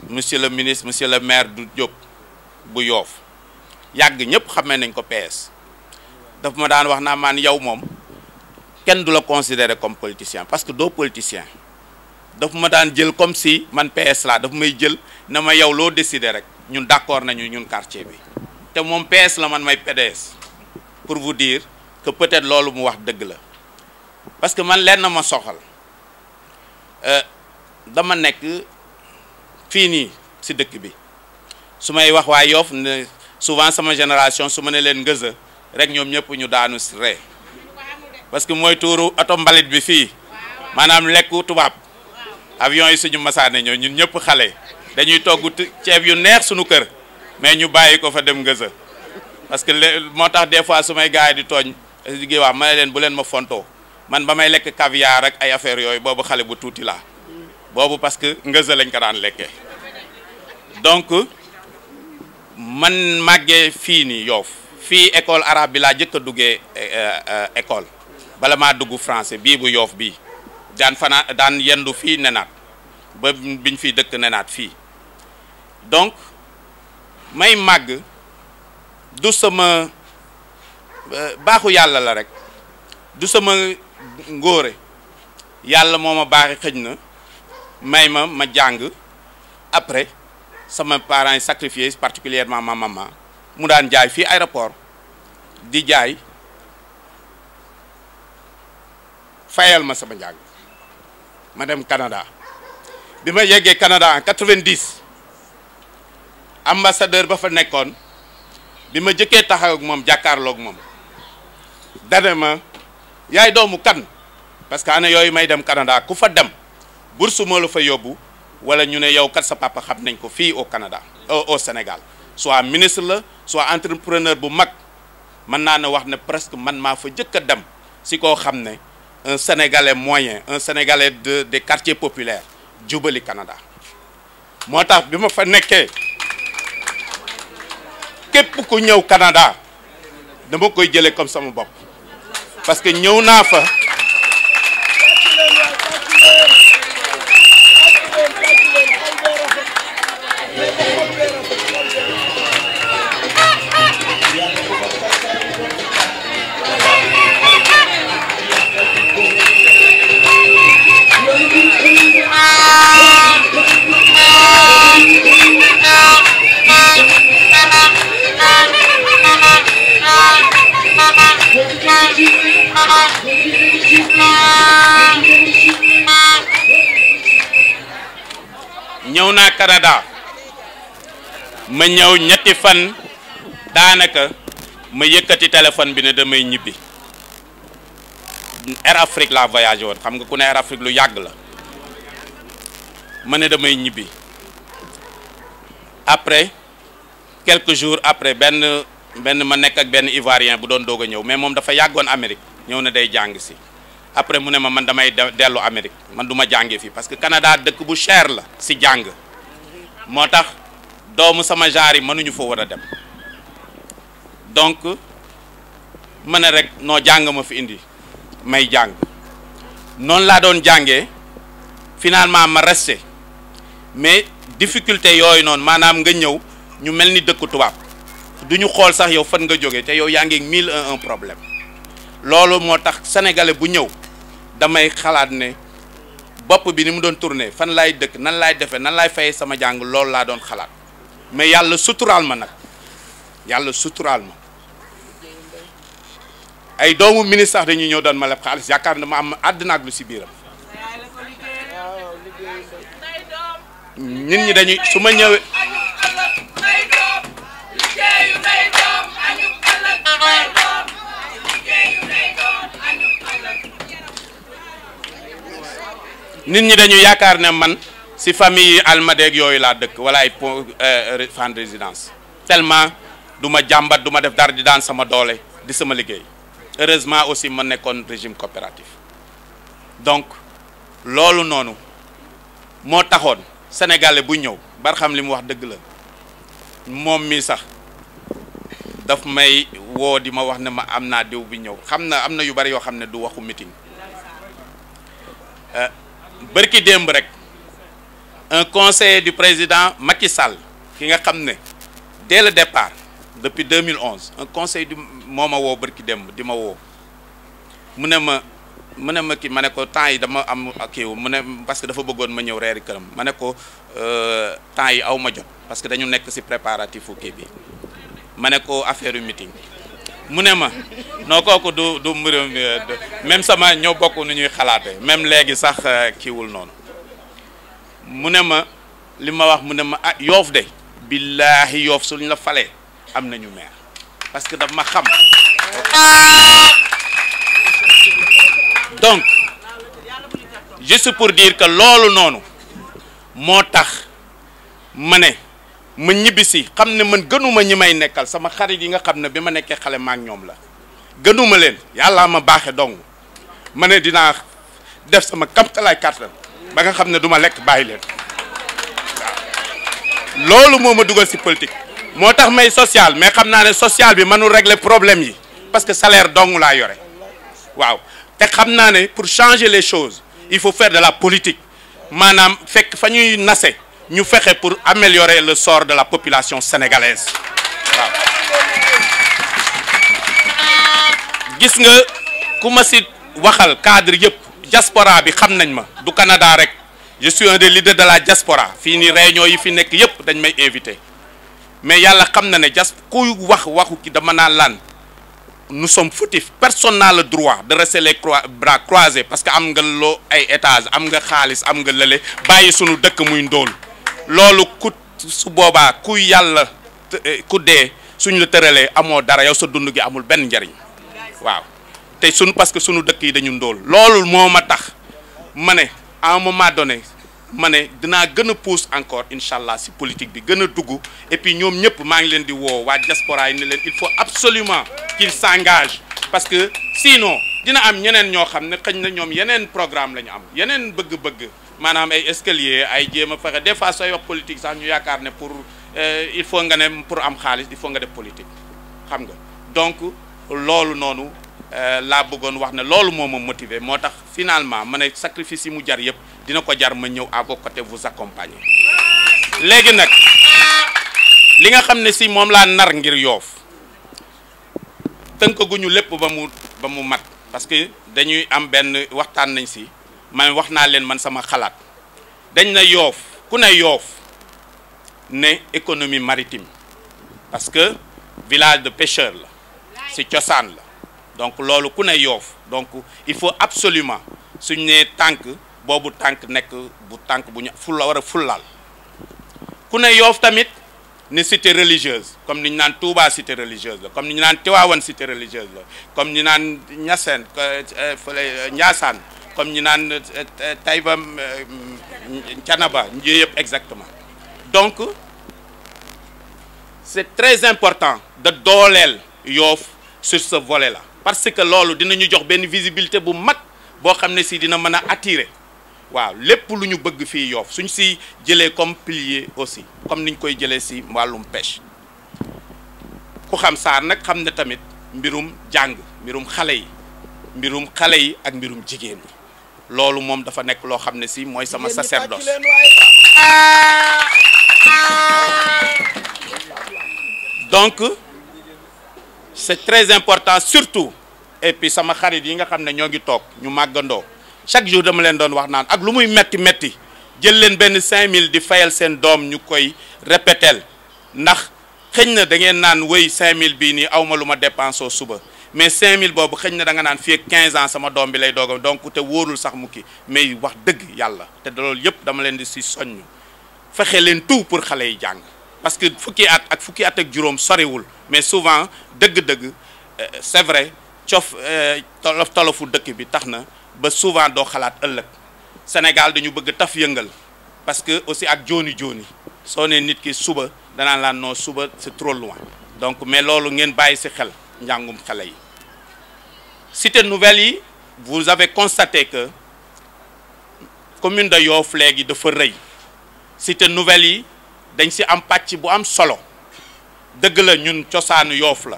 monsieur le ministre monsieur le maire Doudou Diop bu Yoff yàgg ñëpp xamee nañ ko PS daf ma daan wax naa maan yow moom kenn du la considérer comme politicien parce que doo politicien daf ma daan jël comme si man PS la daf may jël na ma yow loo décider rek ñun d'accord nañu ñun quartier bi te moom PS la man may PDS pour vous dire que peut-être loolu mu wax dëgg la parce que man leen na ma soxal dama nekk fii nii si dëkk bi su may wax waa Yoff ne souvent sama génération su ma ne leen ngëza rek ñoom ñëpp ñu daanu ree parce que mooy tuuru oto mbalit bi fii maanaam lekku tubaab avion yi suñu masaane ñëw ñun ñëpp xale dañuy togg ceeb yu neex suñu kër mais ñu bàyyi ko fa dem ngëza parce que moo tax des fois su may gars yi di tooñ gi wax ma ne leen bu leen ma fontoo man ba may lekk caviar ak ay affaire yooyu boobu xale bu tuuti laa boobu parce que ngëza lañ ko daan lekkee donc man màggee fii nii Yoff fii école arabe bi laa jëkk a duggee école bala maa dugg français bii bu Yoff bii daan yendu fii nenaat ba biñ fiy dëkk nenaat fii donc may màgg du sama baaxu yàlla la rek du sama ngóore yàlla moo ma baaxi xëj na may ma jàng après sama parents yi sacrifié particulièrement ma maman mu daan jaay fii aéroport di jaay fayal ma sama njàng ma dem Canada bi ma yeggee Canada en 90 ambassadeur ba fa nekkoon bi ma jëkkee taxaw ak moom jàkkaarloog moom dane ma yaay doomu kan parce que année yooyu may dem Canada ku fa dem bourse moo la fa yóbbu wala ñu ne yow kat sa papa xam nañ ko fii au Canada au Sénégal soit ministre la soit entrepreneur bu mag mën naa ne wax ne presque man maa fa jëkk a dem si koo xam ne un Sénégalais moyen un Sénégalais des quartiers populaires jubali Canada moo tax bi ma fa nekkee képp ku ñëw Canada dama koy jëlee comme sama bopp parce que ñëw naa fa ñëw naa Canada ma ñëw ñetti fan daanaka ma yëkkati téléphone bi ne damay ñibbi Air Afrique laa voyagé woon xam nga ku ne Air Afrique lu yàgg la ma ne damay ñibbi après quelques jours après benn ma nekk ak benn Ivoirien bu doon doog a ñëw mais moom dafa yàggoon Amérique ñëw na day jàng si après mu ne ma man damay dellu Amérique man du ma jàngee fii parce que Canada dëkk bu cher la si jàng moo tax doomu sama genre yi mënuñu fa war a dem donc ma ne rek noo jàng ma fi indi may jàng noonu laa doon jàngee finalement ma resté mais difficulté yooyu noonu maanaam nga ñëw ñu mel ni dëkku tubaab du ñu xool sax yow fan nga jógee te yow yaa ngi 1001 problème loolu moo tax sénégalais bu ñëw damay xalaat ne bopp bi ni mu doon tourner fan laay dëkk nan laay defee nan laay fayee sama jàng loolu laa doon xalaat mais yàlla suturaal ma nag yàlla suturaal ma ay doomu ministre sax dañuy ñëw doon ma leb xaalis yaakaar na ma am àddina ak lu si biiram nit ñi dañuy su ma ñëwee nit ñi dañu yaakaar ne man si famille almadeeg yooyu laa dëkk wala ay fan résidence tellement du ma jàmbat du ma def dara di daan sama doole di sama liggéey heureusement aussi ma nekkoon régime coopératif donc loolu noonu moo taxoon sénégalais bu ñëw bar xam li mu wax dëgg la moom mi sax daf may woo di ma wax ne ma am naa diw bi ñëw xam na am na yu bari yoo xam ne du waxu meeting bërki démb rek un conseiller du président Macky Sall ki nga xam ne dès le départ depuis 2011 un conseiller du moo ma woo bërki démb di ma woo mu ne ma kii ma ne ko temps yi dama am kii mu ne parce que dafa bëggoon ma ñëw reeri këram ma ne ko temps yi aw ma jot parce que dañu nekk ci préparatif kii bi ma ne ko affaire yu meeting mu ne ma non kooku du mbirum même sama ñoo bokk nu ñuy xalaatee même léegi sax kiiwul noonu mu ne ma li ma wax mu ne ma ah Yoff de billaahi Yoff suñ la falee am nañu maire parce que daf ma xam donc juste pour dire que loolu noonu moo tax ma ne ma ñibbisi xam ne man gënuma ñi may nekkal sama xarit yi nga xam ne bi ma nekkee xale maak ñoom la gënuma leen yàlla ma baaxe dong ma ne dinaa def sama kamtalaay kàttan ba nga xam ne du ma lekk bàyyi leen waaw loolu moo ma dugal ci politique moo tax may social mais xam naa ne social bi mënul régler problème yi parce que salaire dong laa yore waaw te xam naa ne pour changer les choses il faut faire de la politique maanaam fekk fa ñuy nase ñu fexe pour améliorer le sort de la population sénégalaise waaw gis nga ku ma ci waxal cadre yëpp diaspora bi xam nañ ma du Canada rek je suis un des leaders de la diaspora fii nii réunion yi fi nekk yëpp dañ may invité mais yàlla xam na ne kuy waxu ki dama naan lan nous sommes fautifs personne n'a le droit de rester les bras croisés parce que am nga loo ay étage am nga xaalis am nga lële bàyyi sunu dëkk muy ndóol loolu ku su boobaa ku yàlla ku dee suñ la tëralee amoo dara yow sa dund gi amul benn njariñ waaw te parce que sunu dëkk yi dañu ndóol loolu moo ma tax ma ne à un moment donné ma ne dinaa gën a pousse encore incha allah si politique bi gën a dugg et puis ñoom ñëpp maa ngi leen di woo waa diaspora yi ne leen il faut absolument qu'ils s'engagent parce que sinon dina am ñeneen ñoo xam ne xëñ na ñoom yeneen programme la ñu am yeneen bëgg-bëgg maanaam ay escalier ay jéem a fexe des fois sooy wax politique sax ñu yaakaar ne pour il faut nga ne pour am xaalis il faut nga def politique xam nga donc loolu noonu laa bëggoon wax ne loolu moo ma motiver moo tax finalement ma ne sacrifice yi mu jar yëpp dina ko jar ma ñëw à vos côtés vous accompagner léegi nag li nga xam ne si moom laa nar ngir Yoff tënkaguñu lépp ba mu mat parce que dañuy am benn waxtaan nañ si man wax naa leen man sama xalaat dañ na Yoff ku ne Yoff ne économie maritime parce que village de pêcheurs la si cosaan la donc loolu ku ne Yoff donc il faut absolument suñ ne tànk boobu tànk nekk bu tànk bu ñu fulla war a fullaal ku ne Yoff tamit ne cité religieuse comme ni ñu naan Touba cité religieuse la comme ni ñu naan Tivaouane cité religieuse la comme ni ñu naan Niassène fële Ndiassane comme ñu naan Taïba Thiénaba njëy yëpp exactement donc c'est très important de dooleel Yoff sur ce volet là parce que loolu dinañu jox benn visibilité bu mag boo xam ne si dina mën a attirer waaw lépp lu ñu bëgg fii Yoff suñ si jëlee comme pilier aussi comme niñ koy jëlee si wàllum pêche ku xam Sarr nag xam ne tamit mbirum jàng mbirum xale yi ak mbirum jigéen ñi loolu moom dafa nekk loo xam ne si mooy sama sacerdoce donc c'est très important surtout et puis sama xarit yi nga xam ne ñoo ngi toog ñu màggandoo chaque jour dama leen doon wax naan ak lu muy metti jël leen benn 5000 di fayal seen doom ñu koy répétel ndax xëñ na da ngeen naan wéy 5000 bii nii awma lu ma dépensé suba mais 5000 boobu xëñ na da nga naan fii ak 15 ans sama doom bi lay doogam donc te wóorul sax mu kii mais wax dëgg yàlla te loolu yëpp dama leen di si soññ fexe leen tout pour xale yi jàng parce que fukki at ak juróom soriwul mais souvent dëgg-dëgg c'est vrai tolofu dëkk bi tax na ba souvent doo xalaat ëllëg Sénégal dañu bëgg taf yëngal parce que aussi ak jooni soo ne nit ki suba danaa laan noo suba c'est trop loin donc mais loolu ngeen bàyyi ci xel njàngum xale yi cité nouvelle yi vous avez constaté que commune de Yoff léegi dafa rëy cité nouvelle yi dañ ci am pàcc bu am solo dëgg la ñun cosaanu Yoff la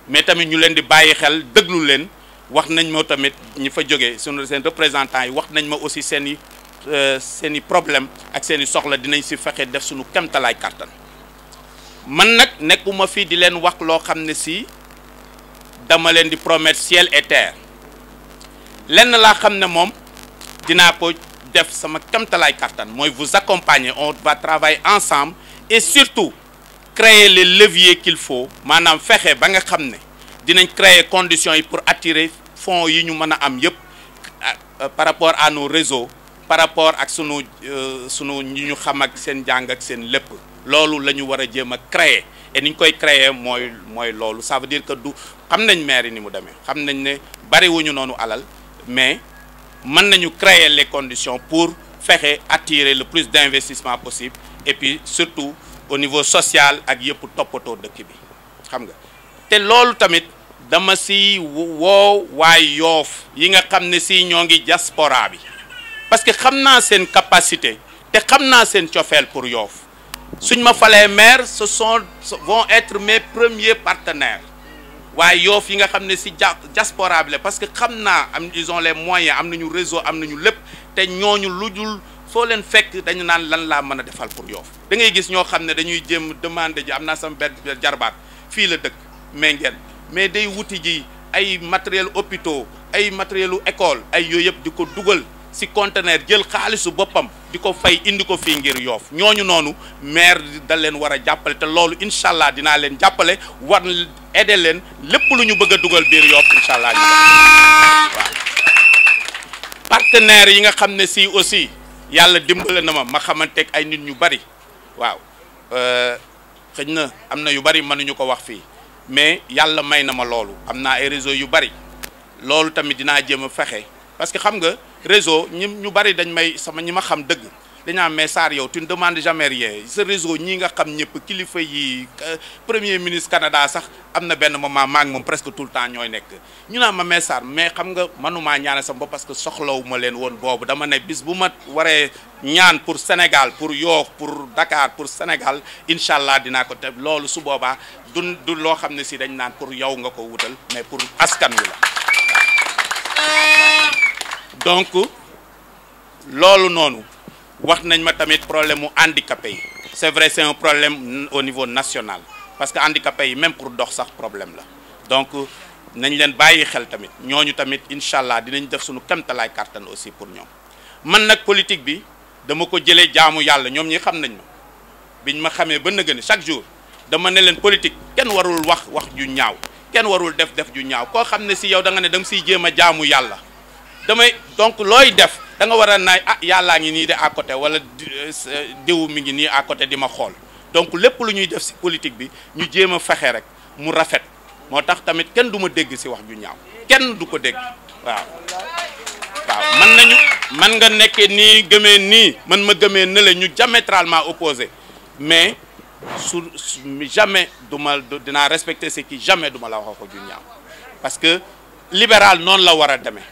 mais tamit ñu leen di bàyyi xel déglu leen wax nañ ma tamit ñi fa jógee sunu seen représentants yi wax nañ ma aussi seen i problème ak seen i soxla dinañ ci fexe def suñu kemtalaay kàttan man nag nekkuma fii di leen wax loo xam ne si dama leen di promettre ciel et terre lenn laa xam ne moom dinaa ko def sama kemtalaay kàttan mooy vous accompagner on va travailler ensemble et surtout créer les leviers qu'il faut maanaam fexe ba nga xam ne dinañ créer conditions yi pour attirer fonds yi ñu mën a am yëpp par rapport à nos réseaux par rapport ak sunu ñi ñu xam ak seen jàng ak seen lépp loolu la ñu war a jéem a créer et ni ñu koy créer mooy loolu ça veut dire que du xam nañ maire yi ni mu demee xam nañ ne bariwuñu noonu alal mais mën nañu créer les conditions pour fexe attirer le plus d'investissement possible et puis surtout au niveau social ak yëpp toppatoo dëkk bi xam nga te loolu tamit dama si woo waay Yoff yi nga xam ne si ñoo ngi diaspora bi parce que xam naa seen capacité te xam naa seen cofeel pour Yoff suñ ma falee maire vont être mes premiers partenaires waaye Yoff yi nga xam ne si diaspora bi la parce que xam naa ils ont les moyens am nañu réseau am nañu lépp te ñooñu lu dul foo leen fekk dañu naan lan laa mën a defal pour Yoff da ngay gis ñoo xam ne dañuy jéem demander ji am naa sama benn jarbaat fii la dëkk Menguène mais day wuti ji ay matériel hôpitaux ay matérielu école ay yooyu yëpp di ko dugal ci conteneur jël xaalisu boppam di ko fay indi ko fii ngir Yoff ñooñu noonu maire da leen war a jàppale te loolu incha allah dinaa leen jàppale war aider leen lépp lu ñu bëgg a dugal biir Yoff incha allah waaw partenaires yi nga xam ne si aussi yàlla dimbale na ma xamanteeg ay nit ñu bari waaw xëy na am na yu bari mënuñu ko wax fii mais yàlla may na ma loolu am naa ay réseau yu bari loolu tamit dinaa jéem a fexe parce que xam nga réseau ñu bari dañ may ñi ma xam dëgg dañaa mais Sarr yow tu ne demandes jamais rien ce réseau ñi nga xam ñëpp kilifa yi premier ministre Canada sax am na benn moment maa ngi moom presque tout le temps ñooy nekk ñu naan ma mais Sarr mais xam nga manumaa ñaanal sama bopp parce que soxlawu ma leen woon boobu dama ne bis bu ma waree ñaan pour Sénégal pour Yoff pour Dakar pour Sénégal incha allah dinaa ko def loolu su boobaa du loo xam ne si dañ naan pour yow nga ko wutal mais pour askan wi la donc loolu noonu wax nañ ma tamit problème mu handicapé yi c'est vrai c'est un problème au niveau national parce que handicapé yi même pour dox sax problème la donc nañ leen bàyyi xel tamit ñooñu tamit incha allah dinañ def suñu kemtalaay kàttan aussi pour ñoom man nag politique bi dama ko jëlee jaamu yàlla ñoom ñi xam nañ ma biñ ma xamee ba nëgë ni chaque jour dama ne leen politique kenn warul wax ju ñaaw kenn warul def ju ñaaw koo xam ne si yow da nga ne da nga siy jéem a jaamu yàlla damay donc looy def da nga war a naay ah yàllaa ngi nii de à côté wala diw mi ngi nii à côté di ma xool donc lépp lu ñuy def si politique bi ñu jéem a fexe rek mu rafet moo tax tamit kenn du ma dégg si wax ju ñaaw kenn du ko dégg waaw man nga nekkee nii gëmee nii man ma gëmee ne la ñu diamétralement opposé mais jamais dinaa respecter ce qui jamais duma la wax ko ju ñaaw parce que libéral noonu la war a demee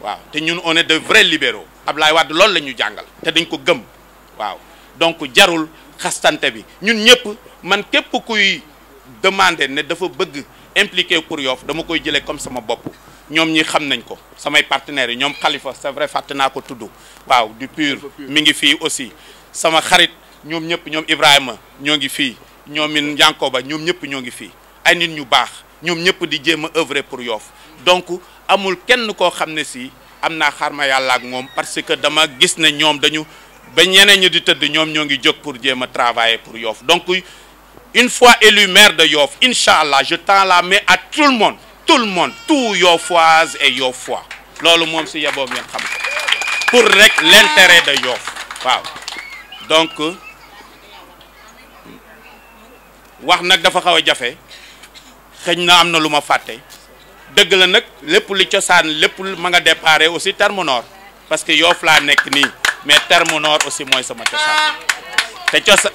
waaw te ñun on est de vrais libéraux Ablaye Wade loolu la ñu jàngal te dañ ko gëm waaw donc jarul xastante bi ñun ñëpp man képp kuy demander ne dafa bëgg impliqué pour Yoff dama koy jëlee comme sama bopp ñoom ñi xam nañ ko samay partenaires yi ñoom Khalifa c'est vrai fàtte naa ko tudd waaw du PUR mi ngi fii aussi sama xarit ñoom ñëpp ñoom Ibrahima ñoo ngi fii ñoom in Yankoba ñoom ñëpp ñoo ngi fii ay nit ñu baax ñoom ñëpp di jéem a œuvrer pour Yoff donc amul kenn koo xam ne si am naa xarma yàlla ak moom parce que dama gis ne ñoom dañu ba ñeneen ñi di tëdd ñoom ñoo ngi jóg pour jéem a travailler pour Yoff donc une fois élu maire de Yoff incha allah je tends la main à tout le monde tout Yoffoises et Yoffois loolu moom si yeboo ngeen xam pour rek l'intérêt de Yoff waaw donc wax nag dafa xaw a jafe xëñ na am na lu ma fàtte dëgg la nag lépp li cosaan lépp ma nga déparé aussi Terme Nord parce que Yoff laa nekk nii mais Terme Nord aussi mooy sama cosaan te cosaan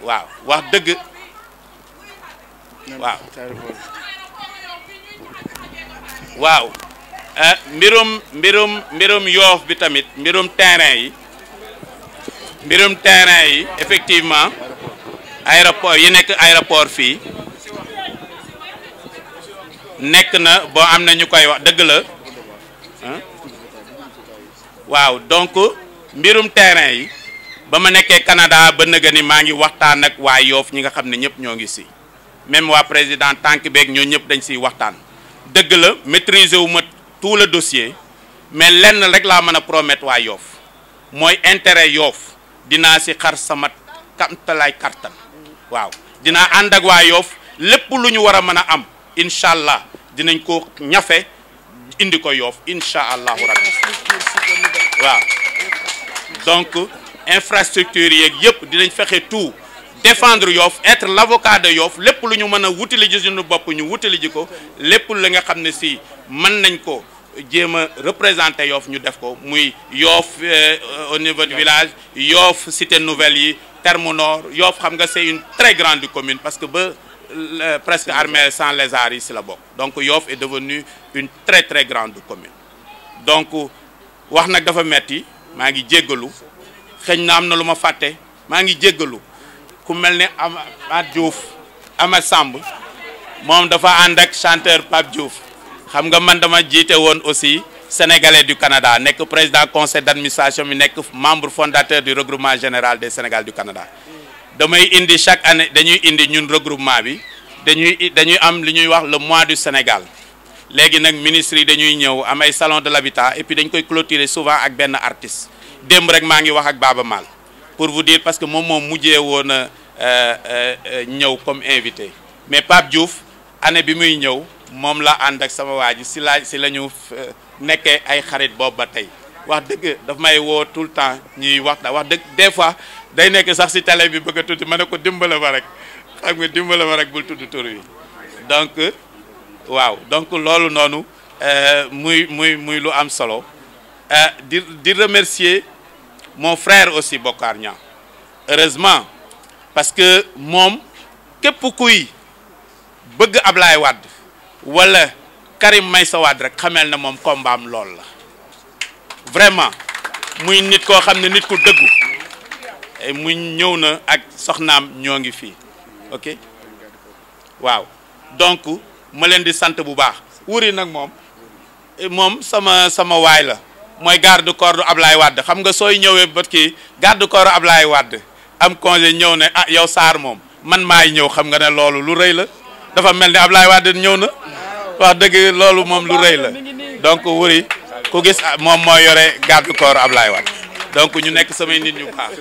waaw wax dëgg waaw mbirum Yoff bi tamit mbirum terrain yi effectivement aéroport yi nekk aéroport fii nekk na boo am na ñu koy wax dëgg la waaw donc mbirum terrain yi ba ma nekkee Canada ba nëga ni maa ngi waxtaan ak waa Yoff ñi nga xam ne ñëpp ñoo ngi si même waa président tànk beeg ñoo ñëpp dañ siy waxtaan dëgg la maîtriser wu ma tout le dossier mais lenn rek laa mën a promettre waa Yoff mooy intérêt Yoff dinaa si xar sama kamtalaay kartan waaw dinaa ànd ak waa Yoff lépp lu ñu war a mën a am incha allah dinañ ko ñafe indi ko Yoff incha allahu rabbi waaw donc infrastructure yeeg yëpp dinañ fexe tout défendre Yoff être l'avocat de Yoff lépp lu ñu mën a wutali ji suñu bopp ñu wutali ji ko lépp la nga xam ne si mën nañ ko jéem a représenter Yoff ñu def ko muy Yoff au niveau du village Yoff cité nouvelle yi Terme Nord Yoff xam nga c'est une très grande commune parce que ba presque Armée sans Lézard yi si la bokk donc Yoff est devenu une très très grande commune donc wax nag dafa metti maa ngi jéggalu xëñ na am na lu ma fàtte maa ngi jéggalu ku mel ne Amath Diouf Amath Samb moom dafa ànd ak chanteur Pape Diouf xam nga man dama jiite woon aussi Sénégalais du Canada nekk président conseil d'administration mi nekk membre fondateur du regroupement général des Sénégal du Canada damay indi chaque année dañuy indi ñun regroupement bi dañuy am li ñuy wax le mois du Sénégal léegi nag ministres yi dañuy ñëw am ay salon de l'habitat et puis dañ koy clôturer souvent ak benn artiste démb rek maa ngi wax ak Baba Mal pour vous dire parce que moom mujjee woon a ñëw comme invité mais Pape Diouf année bi muy ñëw moom la ànd ak sama waa ji si la ñu nekkee ay xarit boobu ba tey wax dëgg daf may woo tout le temps ñuy wax dëgg des fois day nekk sax si télé bi bëgg a tudd ma ne ko dimbala ma rek xam nga dimbala ma rek bul tudd tur wi donc waaw donc loolu noonu muy lu am solo di remercier mon frère aussi Bokar Niang heureusement parce que moom képp kuy bëgg Ablaye Wade wala Karim Meïssa Wade rek xamel na moom combat am lool la vraiment muy nit koo xam ne nit ku dëggu et muy ñëw na ak soxnaam ñoo ngi fii ok waaw donc ma leen di sant bu baax wuri nag moom sama waay la mooy garde corps du Ablaye Wade xam nga sooy ñëwee ba kii garde corps Ablaye Wade am congé ñëw ne ah yow Sarr moom man maay ñëw xam nga ne loolu lu rëy la dafa mel ni Ablaye Wade ñëw na wax dëgg loolu moom lu rëy la donc wuri ku gis moom moo yore garde corps Ablaye Wade donc ñu nekk samay nit ñu baax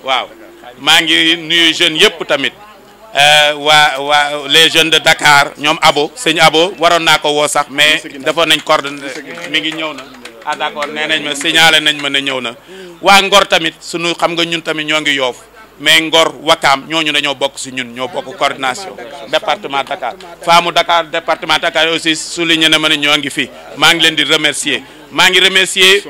waaw maa ngi nuyu jeunes yëpp tamit waa les jeunes de Dakar ñoom Abo sëñ Abo waroon naa ko woo sax mais defoon nañ coordonné mi ngi ñëw na ah d'accord nee nañ ma signalé nañ ma ne ñëw na waa Ngor tamit sunu xam nga ñun tamit ñoo ngi Yoof mais Ngor Wakaam ñooñu dañoo bokk si ñun ñoo bokk coordination département Dakar faamu Dakar département Dakar aussi souligné na ma ne ñoo ngi fi maa ngi leen di remercier maa ngi remercier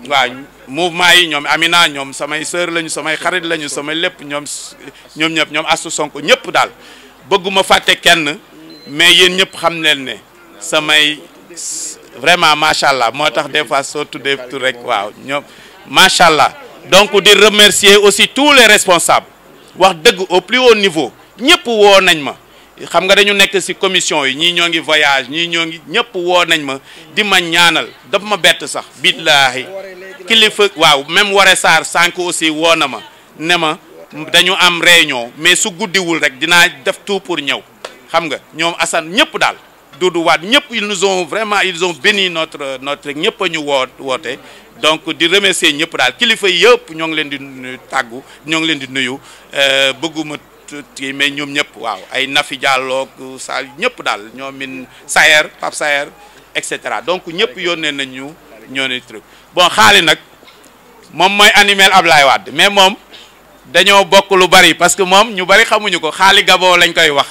waaw mouvement yi ñoom Amina ñoom samay sœur lañu samay xarit lañu samay lépp ñoom ñëpp ñoom Astou Sonko ñëpp daal bëgguma fàtte kenn mais yéen ñëpp xam leen ne samay vraiment macha allah moo tax des fois soo tuddee tur rek waaw ñoom macha allah donc di remercier aussi tous les responsables wax dëgg au plus haut niveau ñëpp woo nañ ma xam nga dañu nekk ci commission yi ñii ñoo ngi voyage ñii ñoo ngi ñëpp woo nañ ma di ma ñaanal daf ma bett sax billaahi kilifa waaw même Waré Sarr sànq aussi woo na ma ne ma dañu am réunion mais su guddiwul rek dinaa def tout pour ñëw xam nga ñoom Assane ñëpp daal Doudou Wade ñëpp ils ont béni notre ñëpp a ñu woote donc di remercier ñëpp daal kilifa yëpp ñoo ngi leen di tàggu ñoo ngi leen di nuyu bëgguma kii mais ñoom ñëpp waaw ay Nafi Diallo sa ñëpp daal ñoomin Sayer Pape Sayer et cetera donc ñëpp yónnee nañu ñoo ne truc bon xaali nag moom mooy animel Ablaye Wade mais moom dañoo bokk lu bari parce que moom ñu bari xamuñu ko xaali Gabon lañ koy wax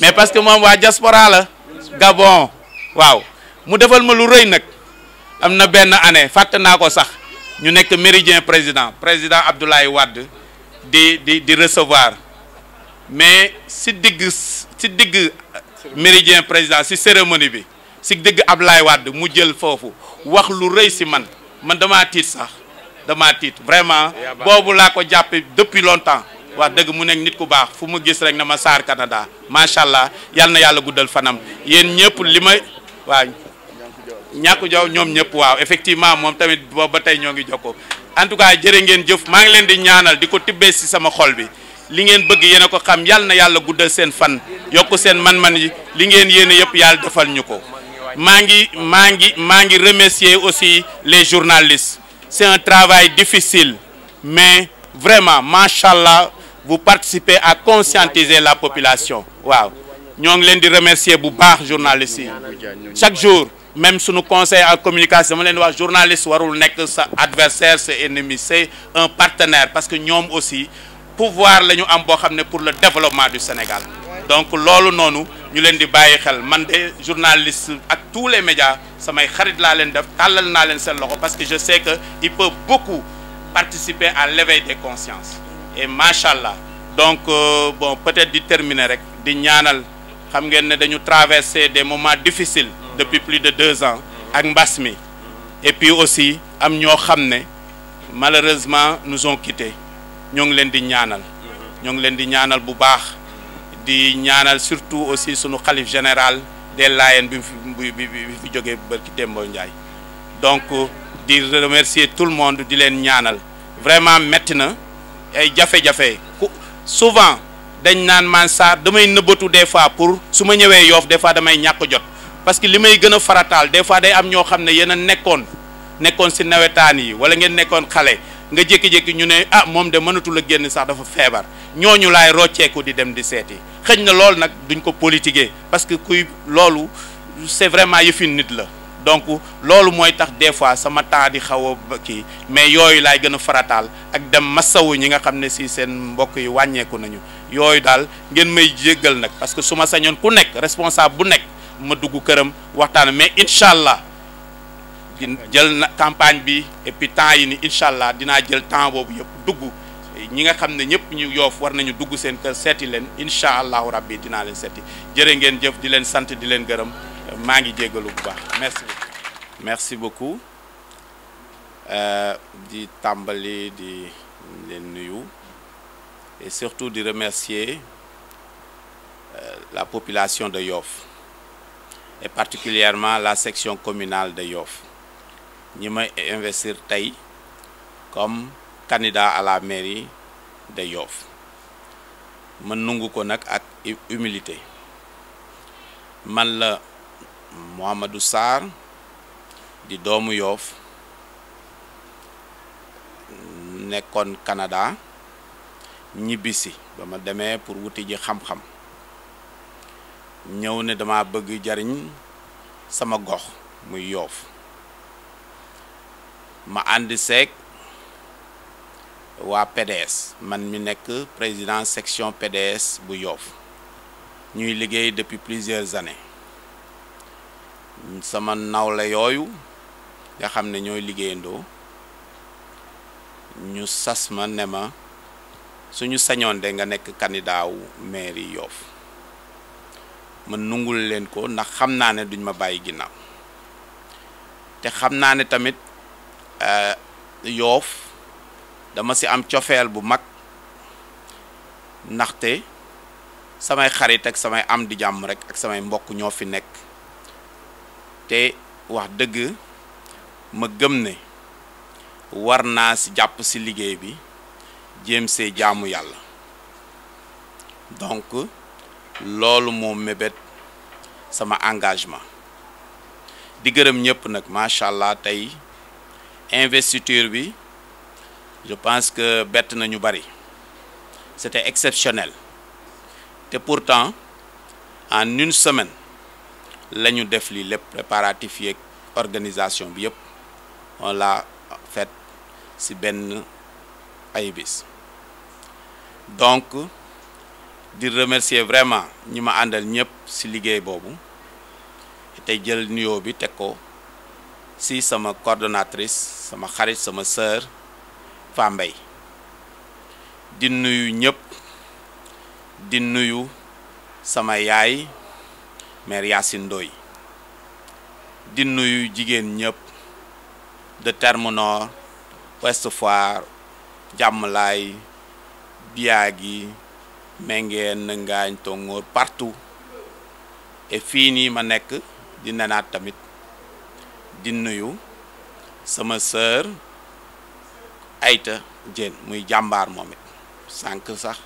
mais parce que moom waa diaspora la Gabon waaw mu defal ma lu rëy nag am na benn année fàtte naa ko sax ñu nekk méridien président Abdoulaye Wade di recevoir mais si digg méridien président si cérémonie bi si digg Abdoulaye Wade mu jël foofu wax lu rëy si man damaa tiit sax damaa tiit vraiment boobu laa ko jàppe depuis longtemps wax dëgg mu nekk nit ku baax fu mu gis rek na ma Sarr Canada macha allah yal na yàlla guddal fanam yéen ñëpp li ma waaw ñàkku jaw ñoom ñëpp waaw effectivement moom tamit boobu ba tey ñoo ngi jokkoo en tout cas jërë ngeen jëf maa ngi leen di ñaanal di ko tibbee si sama xol bi li ngeen bëgg yéen a ko xam yal na yàlla guddal seen fan yokk seen man-man yi li ngeen yéene yëpp yàlla defal ñu ko maa ngi remercier aussi les journalistes c'est un travail difficile mais vraiment machallah vous participez à conscientiser la population waaw ñoo ngi leen di remercier bu baax journalistes yi chaque jour même suñu conseil en communication dama leen di wax journaliste warul nekk sa adversaire sa ennemi c'est un partenaire parce que ñoom aussi pouvoir la ñu am boo xam ne pour le développement du Sénégal donc loolu noonu ñu leen di bàyyi xel man de journaliste ak tous les médias samay xarit laa leen def tàllal naa leen seen loxo parce que je sais que il peut beaucoup participer à l'éveil des consciences et machallah donc bon peut-être di terminer rek di ñaanal xam ngeen ne dañu traverser des moments difficiles depuis plus de 2 ans ak mbas mi et puis aussi am ñoo xam ne malheureusement nous ont quittés ñoo ngi leen di ñaanal bu baax di ñaanal surtout aussi sunu xalif général des Layènes bi fi jógee barki Dembo Ndiaye donc di remercier tout le monde di leen ñaanal vraiment metti na ay jafe-jafe souvent dañ naan man Sarr damay nëbbatu des fois pour su ma ñëwee Yoff des fois damay ñàkk jot parce que li may gën a farataal des fois day am ñoo xam ne yéen a nekkoon si nawetaan yi wala ngeen nekkoon xale nga jékki-jékki ñu ne ah moom de mënatul a génn sax dafa feebar ñooñu laay rocceeku di dem di seeti xëj na loolu nag duñ ko politiquer parce que kuy loolu c'est vraiment yëfin nit la donc loolu mooy tax des fois sama temps di xaw a kii mais yooyu laay gën a farataal ak dem masawu ñi nga xam ne si seen mbokk yi wàññeeku nañu yooyu daal ngeen may jéggal nag parce que su ma sañoon ku nekk responsable bu nekk ma dugg këram waxtaan mais incha allah di jël na campagne bi et puis temps yi ni incha allah dinaa jël temps boobu yëpp dugg ñi nga xam ne ñëpp ñu Yoff war nañu dugg seen kër seeti leen incha allahu rabbi dinaa leen seeti jërë ngeen jëf di leen sant di leen gërëm maa ngi jéggalu bu baax merci beaucoup di tàmbali di leen nuyu et surtout di remercier la population de Yoff et particulièrement la section communale de Yoff ñi may investir tey comme candidat à la mairie de Yoff man nungu ko nag ak humilité man la Mouhamadou Sarr di doomu Yoff nekkoon Canada ñibbisi ba ma demee pour wuti ji xam-xam ñëw ne dama bëgg jariñ sama gox muy Yoff ma ànd seeg waa PDS man mi nekk président section PDS bu Yoff ñuy liggéey depuis plusieurs années sama nawle yooyu nga xam ne ñooy liggéeyandoo ñu sas ma ne ma suñu sañoon de nga nekk candidat wu mairie Yoff ma nungul leen ko ndax xam naa ne duñ ma bàyyi ginnaaw te xam naa ne tamit Yoff dama ci am cofeel bu mag ndaxte samay xarit ak samay am di jàmm rek ak samay mbokk ñoo fi nekk te wax dëgg ma gëm ne war naa ci jàpp ci liggéey bi jéem see jaamu yàlla donc loolu moo mébét sama engagement di gërëm ñëpp nag macha allah tey investiture bi je pense que bett na ñu bari c'était exceptionnel te pourtant en une semaine la ñu def lii lépp préparatif yeeg organisation bi yëpp on l'a fait ci benn ay bis donc di remercier vraiment ñi ma àndal ñëpp ci liggéey boobu tey jël nuyoo bi teg ko ci sama coordonnatrice sama xarit sama sœur Fambaye di nuyu ñëpp di nuyu sama yaay mère Yacine Ndoye di nuyu jigéen ñëpp de Terme Nord Ouest Foire Diamalaye Biagui Menguène Ngaañ Tongoor partout et fii nii ma nekk di nenaat tamit di nuyu sama sœur Aïta Diène muy jàmbaar moom it sànq sax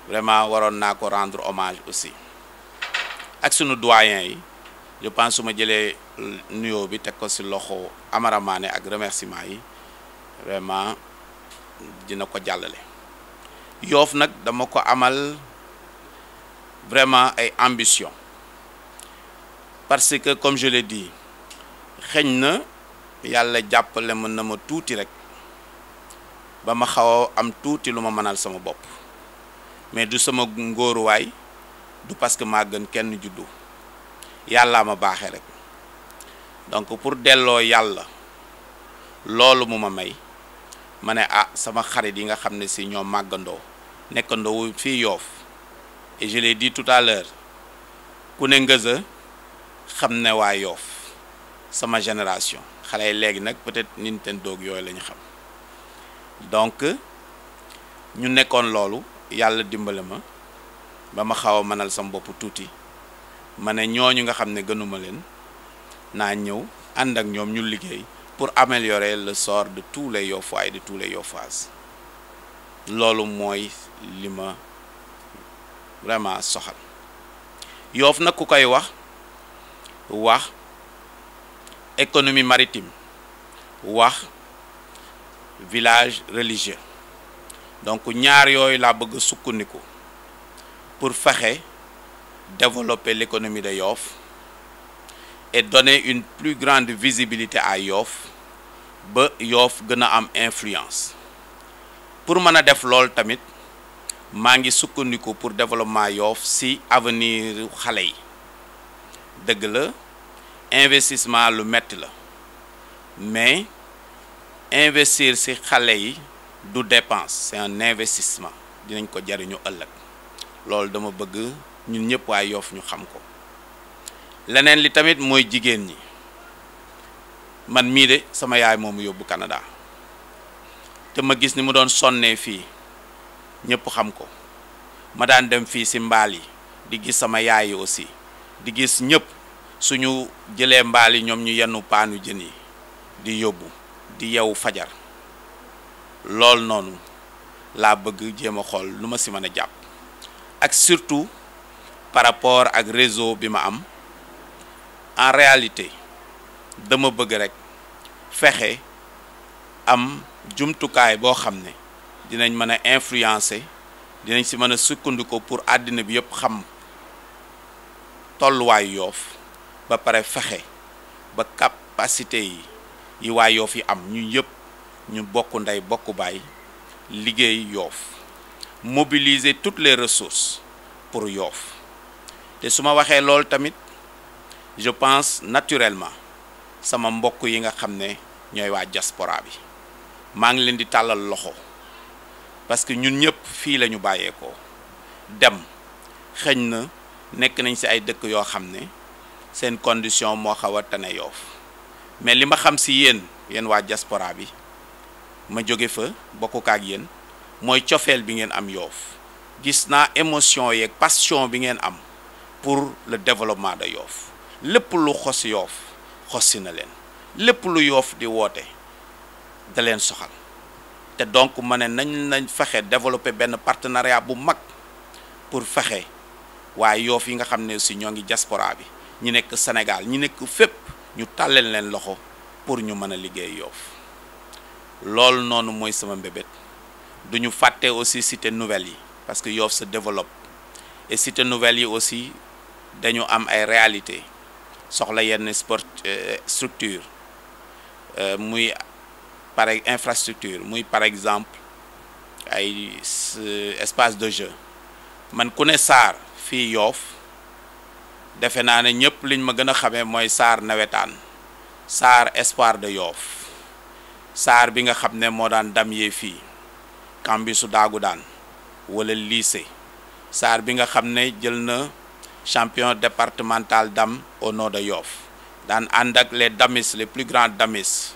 vraiment waroon naa ko rendre hommage aussi ak sunu doyen yi je pense su ma jëlee nuyoo bi teg ko ci loxo Amara Mané ak remerciement yi vraiment dina ko jàllale Yoff nag dama ko amal vraiment ay ambition parce que comme je l'ai dit xëñ na yàlla jàppale mën na ma tuuti rek ba ma xaw a am tuuti lu ma mënal sama bopp mais du sama ngóoruwaay du parce que maa gën kenn juddu yàllaa ma baaxee rek donc pour delloo yàlla loolu mu ma may ma ne sama xarit yi nga xam ne ci ñoo màggandoo nekkandoo fii Yoff et je l'ai dit tout à l'heure ku ne Ngeuza xam ne waa Yoff sama génération xale yi léegi nag peut-être Nintendo yooyu la ñu xam donc ñu nekkoon loolu yàlla dimbale ma ba ma xaw a mënal sama bopp tuuti ma ne ñooñu nga xam ne gënuma leen naa ñëw ànd ak ñoom ñu liggéey pour améliorer le sort de tous les Yoffois et de tous les Yoffoises loolu mooy li ma vraiment soxal Yoff nag ku koy wax économie maritime wax village religieux donc ñaar yooyu laa bëgg a sukkandiku pour fexe développer l'économie de Yoff et donner une plus grande visibilité à Yoff ba Yoff gën a am influence pour mën a def lool tamit maa ngi sukkandiku pour développement Yoff ci avenir xale yi dëgg la investissement lu metti la mais investir ci xale yi du dépense, c'est un investissement dinañ ko jariñu ëllëg loolu dama bëgg ñun ñëpp waa Yoff ñu xam ko. leneen li tamit mooy jigéen ñi man mii de sama yaay moomu yóbbu Canada te ma gis ni mu doon sonnee fii ñëpp xam ko ma daan dem fii ci mbaal yi di gis sama yaay yi aussi di gis ñëpp suñu jëlee mbaal yi ñoom ñu yennu paanu jën yi di yóbbu di yeewu fajar lool noonu laa bëgg jéem a xool lu ma ci mën a jàpp ak surtout par rapport ak réseau bi ma am en réalité dama bëgg rek fexe am jumtukaay boo xam ne dinañ mën a influencer dinañ ci mën a sukkandiku pour àddina bi yëpp xam tolluwaayu Yoff ba pare fexe ba capacité yi waa Yoff yi am ñu yëpp ñu bokk ndey bokk baay liggéey Yoff mobiliser toutes les ressources pour Yoff te su ma waxee loolu tamit je pense naturellement sama mbokk yi nga xam ne ñooy waa diaspora bi maa ngi leen di tàllal loxo parce que ñun ñëpp fii la ñu bàyyeekoo dem xëñ na nekk nañ ci ay dëkk yoo xam ne seen condition moo xaw a tane Yoff mais li ma xam ci yéen waa diaspora bi ma jóge fa bokk ak yéen mooy cofeel bi ngeen am Yoff gis naa émotion yeeg passion bi ngeen am pour le développement de Yoff lépp lu xos Yoff xosi na leen lépp lu Yoff di woote da leen soxal te donc ma ne nañ fexe développer benn partenariat bu mag pour fexe waaye Yoff yi nga xam ne aussi ñoo ngi diaspora bi ñi nekk Sénégal ñi nekk fépp ñu tàllal leen loxo pour ñu mën a liggéey Yoff loolu noonu mooy sama mbébét du ñu fàtte aussi cité nouvelle yi parce que Yoff se développe et cité nouvelle yi aussi dañu am ay réalité soxla yenn structure muy par infrastructure muy par exemple ay espace de jeu man ku ne SAR fii Yoff defe naa ne ñëpp liñ ma gën a xamee mooy SAR nawetaan SAR espoir de Yoff SAR bi nga xam ne moo daan dam yee fii Kambisu daagu daan wala lycée SAR bi nga xam ne jël na champion départemental dam au nord de Yoff daan ànd ak les damis les plus grands damis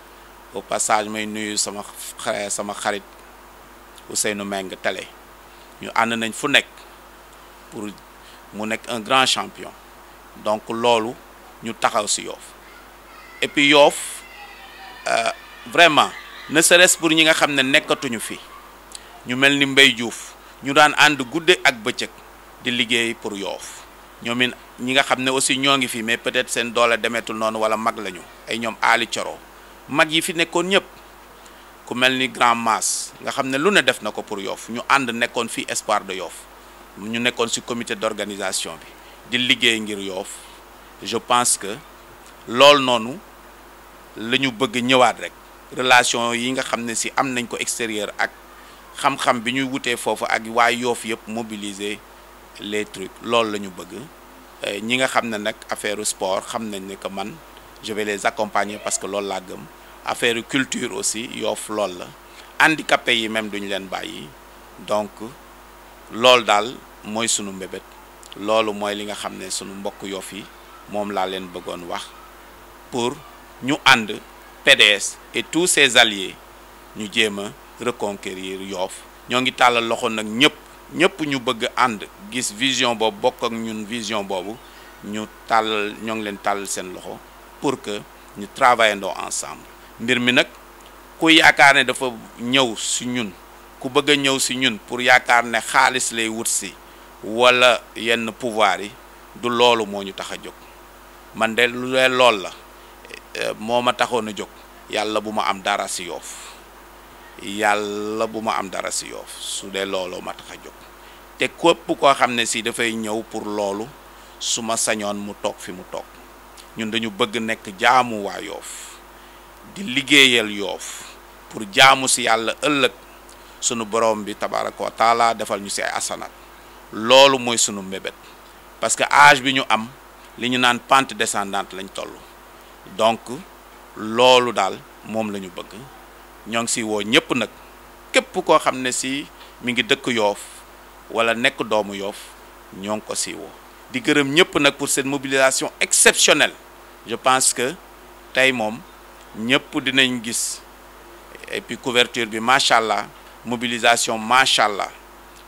au passage may nuyu sama xarit Ousseynou Meng Télé ñu ànd nañ fu nekk pour mu nekk un grand champion donc loolu ñu taxaw ci Yoff et puis Yoff vraiment ne serait-ce pour ñi nga xam ne nekkatuñu fi ñu mel ni Mbaye Diouf ñu daan ànd gudde ak bëccëg di liggéey pour Yoff ñoom ñi nga xam ne aussi ñoo ngi fi mais peut-être seen doole demetul noonu wala mag lañu ay ñoom Ali Coro mag yi fi nekkoon ñëpp ku mel ni Grand Mass nga xam ne lu ne def na ko pour Yoff ñu ànd nekkoon fii espoir de Yoff ñu nekkoon ci comité d'organisation bi di liggéey ngir Yoff je pense que loolu noonu la ñu bëgg ñëwaat rek relation yi nga xam ne ci am nañ ko extérieur ak xam-xam bi ñuy wutee foofu ak waa Yoff yëpp mobiliser les trucs loolu la ñu bëgg ñi nga xam ne nag affaire sport xam nañ ne que man je vais les accompagner parce que loolu laa gëm affaire culture aussi Yoff loolu la handicapé yi même duñu leen bàyyi donc loolu daal mooy sunu mbébét loolu mooy li nga xam ne sunu mbokk Yoff yi moom laa leen bëggoon wax pour ñu ànd PDS et tous ses alliés ñu jéem a reconquérir Yoff ñoo ngi tàllal loxo nag ñëpp ñu bëgg ànd gis vision boobu bokk ak ñun vision boobu ñu tàllal ñoo ngi leen tàllal seen loxo pour que ñu travaillandoo ensemble mbir mi nag ku yaakaar ne dafa ñëw ci ñun ku bëgg a ñëw ci ñun pour yaakaar ne xaalis lay wut ci walla yenn pouvoir yi du loolu moo ñu tax a jóg man de lu dee lool la moo ma taxoon a jóg yàlla bu ma am dara ci Yoff yàlla bu ma am dara ci Yoff su dee looloo ma tax a jóg te képp koo xam ne ci dafay ñëw pour loolu su ma sañoon mu toog fi mu toog ñun dañu bëgg nekk jaamu waa Yoff di liggéeyal Yoff pour jaamu ci yàlla ëllëg sunu borom bi tabaraka wa taala defal ñu ci ay asanat loolu mooy sunu mbébét parce que âge bi ñu am li ñu naan pente descendante lañ toll donc loolu daal moom la ñu bëgg ñoo ngi si woo ñëpp nag képp koo xam ne si mi ngi dëkk Yoff wala nekk doomu Yoff ñoo ngi ko si woo di gërëm ñëpp nag pour cette mobilisation exceptionnelle. Je pense que tey moom ñëpp dinañ gis et puis couverture bi macha allah mobilisation macha allah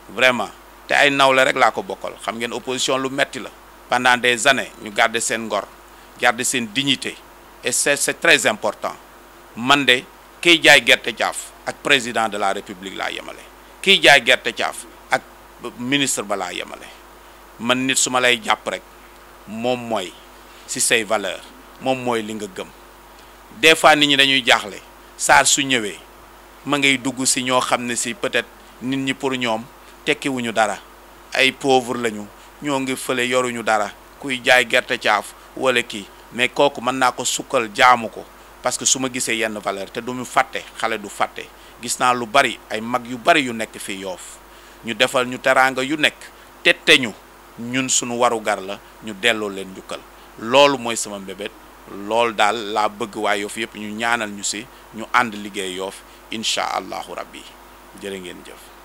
vraiment te ay nawle rek laa ko bokkal xam ngeen opposition lu metti la pendant des années ñu garder seen ngor garder seen dignité et c'est très important man de kiy jaay gerte caaf ak président de la république laa yemale kiy jaay gerte caaf ak ministre ba laa yemale man nit su ma lay jàpp rek moom mooy si say valeur moom mooy li nga gëm des fois nit ñi dañuy jaaxle Sarr su ñëwee ma ngay dugg si ñoo xam ne si peut-être nit ñi pour ñoom tekkiwuñu dara ay pauvre lañu ñoo ngi fële yoruñu dara kuy jaay gerte caaf wala kii mais kooku mën naa ko sukkal jaamu ko parce que su ma gisee yenn valeur te du mu fàtte xale du fàtte gis naa lu bari ay mag yu bari yu nekk fii Yoff ñu defal ñu teraanga yu nekk tette ñu ñun suñu warugar la ñu delloo leen njukkal loolu mooy sama mbébét loolu daal laa bëgg waa Yoff yëpp ñu ñaanal ñu si ñu ànd liggéey Yoff incha allahu rabbi jërë ngeen jëf